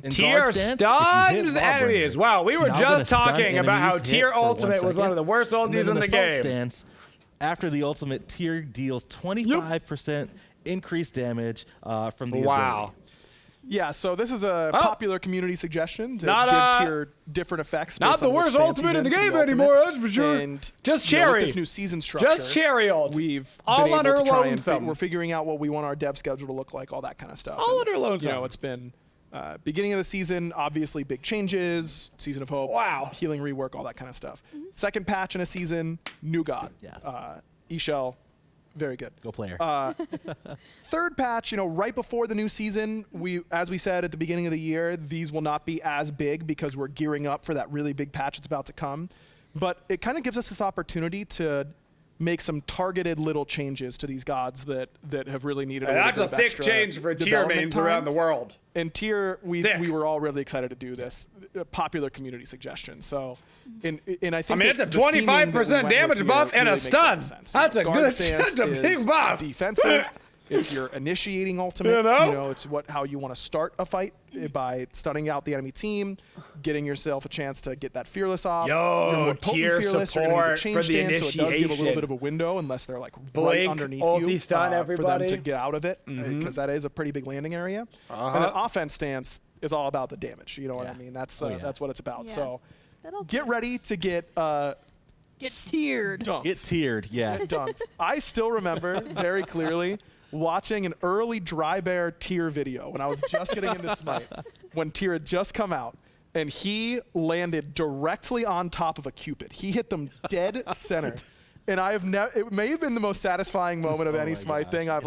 [SPEAKER 2] Tier stuns enemies. Wow, we were just talking about how Tier Ultimate was one of the worst ultis in the game.
[SPEAKER 1] Stance, after the ultimate, Tier deals 25% increased damage from the ability.
[SPEAKER 3] Yeah, so this is a popular community suggestion to give Tier different effects.
[SPEAKER 2] Not the worst ultimate in the game anymore, that's for sure.
[SPEAKER 3] And
[SPEAKER 2] just cherry.
[SPEAKER 3] With this new season structure,
[SPEAKER 2] just cherry ult.
[SPEAKER 3] We've been able to try and we're figuring out what we want our dev schedule to look like, all that kind of stuff.
[SPEAKER 2] All under lonesome.
[SPEAKER 3] It's been beginning of the season, obviously big changes, Season of Hope, healing rework, all that kind of stuff. Second patch in a season, new god. E-Shell, very good.
[SPEAKER 1] Go player.
[SPEAKER 3] Third patch, right before the new season, as we said at the beginning of the year, these will not be as big because we're gearing up for that really big patch that's about to come. But it kind of gives us this opportunity to make some targeted little changes to these gods that have really needed a little
[SPEAKER 2] That's
[SPEAKER 3] bit
[SPEAKER 2] a
[SPEAKER 3] of
[SPEAKER 2] thick
[SPEAKER 3] extra
[SPEAKER 2] change for tier
[SPEAKER 3] development
[SPEAKER 2] mains
[SPEAKER 3] time.
[SPEAKER 2] around the world.
[SPEAKER 3] And tier, we were all really excited to do this. A popular community suggestion. So, and I think
[SPEAKER 2] it's a 25% damage buff and a stun. That's a good, that's a big buff.
[SPEAKER 3] Defensive. It's your initiating ultimate. You know, it's how you want to start a fight by stunning out the enemy team, getting yourself a chance to get that fearless off.
[SPEAKER 2] Tier support for the initiation.
[SPEAKER 3] So it does give a little bit of a window unless they're like right underneath you
[SPEAKER 2] stun everybody.
[SPEAKER 3] for them to get out of it, because that is a pretty big landing area. And then offense stance is all about the damage. You know what I mean? That's what it's about. So get ready to get
[SPEAKER 4] tiered.
[SPEAKER 3] Dunked.
[SPEAKER 1] Get tiered, yeah.
[SPEAKER 3] Get dunked. I still remember very clearly watching an early Dry Bear tier video when I was just getting into Smite, when tier had just come out, and he landed directly on top of a Cupid. He hit them dead center. And it may have been the most satisfying moment of any Smite thing. I've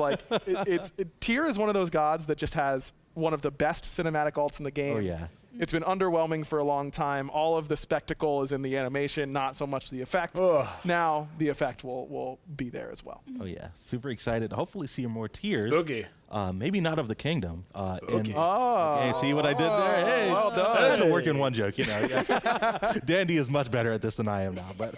[SPEAKER 3] tier is one of those gods that just has one of the best cinematic ults in the game.
[SPEAKER 1] Oh, yeah.
[SPEAKER 3] It's been underwhelming for a long time. All of the spectacle is in the animation, not so much the effect. Now the effect will be there as well.
[SPEAKER 1] Oh yeah, super excited to hopefully see more tiers.
[SPEAKER 2] Spooky.
[SPEAKER 1] Maybe not of the kingdom.
[SPEAKER 2] Spooky.
[SPEAKER 1] Okay, see what I did there? Hey,
[SPEAKER 3] well done.
[SPEAKER 1] I had to work in one joke, you know. Yeah. Dandy is much better at this than I am now. But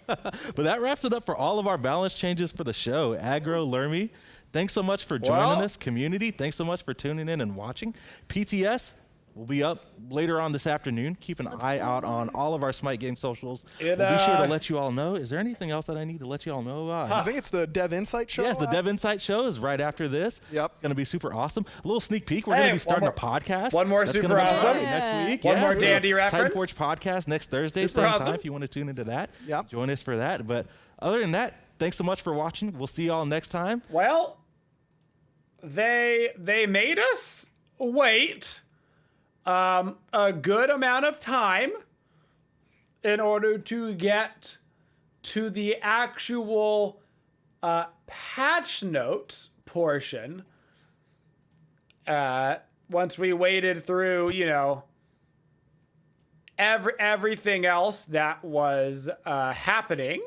[SPEAKER 1] that wraps it up for all of our balance changes for the show. Aggro, Lermy, thanks so much for joining us. Community, thanks so much for tuning in and watching. PTS will be up later on this afternoon. Keep an eye out on all of our Smite Game socials. We'll be sure to let you all know. Is there anything else that I need to let you all know about?
[SPEAKER 3] I think it's the Dev Insight show.
[SPEAKER 1] Yes, the Dev Insight show is right after this.
[SPEAKER 3] Yep.
[SPEAKER 1] It's going to be super awesome. A little sneak peek. We're going to be starting a podcast.
[SPEAKER 2] One more
[SPEAKER 1] That's
[SPEAKER 2] super
[SPEAKER 1] gonna be
[SPEAKER 2] awesome.
[SPEAKER 1] next week.
[SPEAKER 2] One more Dandy reference.
[SPEAKER 1] Titanforge podcast next Thursday,
[SPEAKER 2] Super
[SPEAKER 1] same
[SPEAKER 2] awesome.
[SPEAKER 1] time if you want to tune into that.
[SPEAKER 3] Yep.
[SPEAKER 1] Join us for that. But other than that, thanks so much for watching. We'll see you all next time.
[SPEAKER 2] Well, they made us wait a good amount of time in order to get to the actual patch notes portion. Once we waded through, everything else that was happening.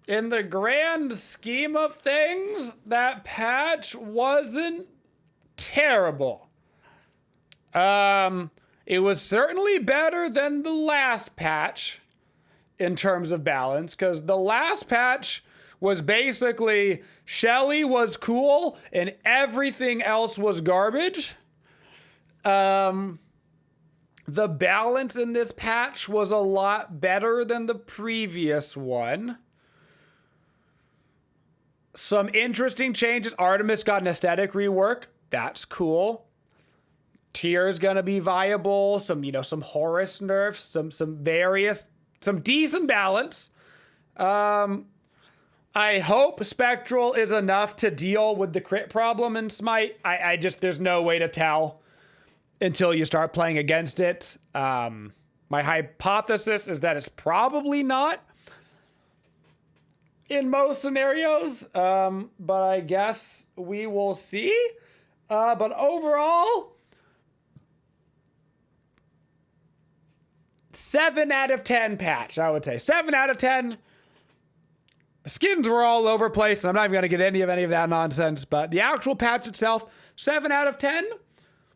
[SPEAKER 2] In the grand scheme of things, that patch wasn't terrible. It was certainly better than the last patch in terms of balance, because the last patch was basically Shelly was cool and everything else was garbage. The balance in this patch was a lot better than the previous one. Some interesting changes. Artemis got an aesthetic rework. That's cool. Tier is gonna be viable. Some Horus nerfs. Some decent balance. I hope Spectral is enough to deal with the crit problem in Smite. There's no way to tell until you start playing against it. My hypothesis is that it's probably not in most scenarios, but I guess we will see. But overall, 7 out of 10 patch, I would say. 7 out of 10. The skins were all over the place, and I'm not even going to get any of that nonsense, but the actual patch itself, 7 out of 10.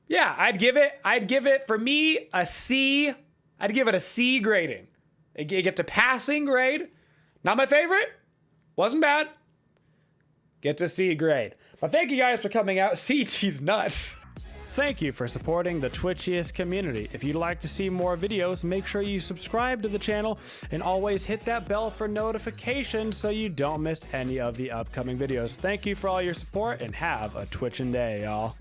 [SPEAKER 2] Yeah, I'd give it, for me, a C. I'd give it a C grading. It gets a passing grade. Not my favorite. Wasn't bad. Gets a C grade. But thank you guys for coming out. CT's nuts. Thank you for supporting the Twitchiest community. If you'd like to see more videos, make sure you subscribe to the channel and always hit that bell for notifications so you don't miss any of the upcoming videos. Thank you for all your support and have a Twitchin' day, y'all.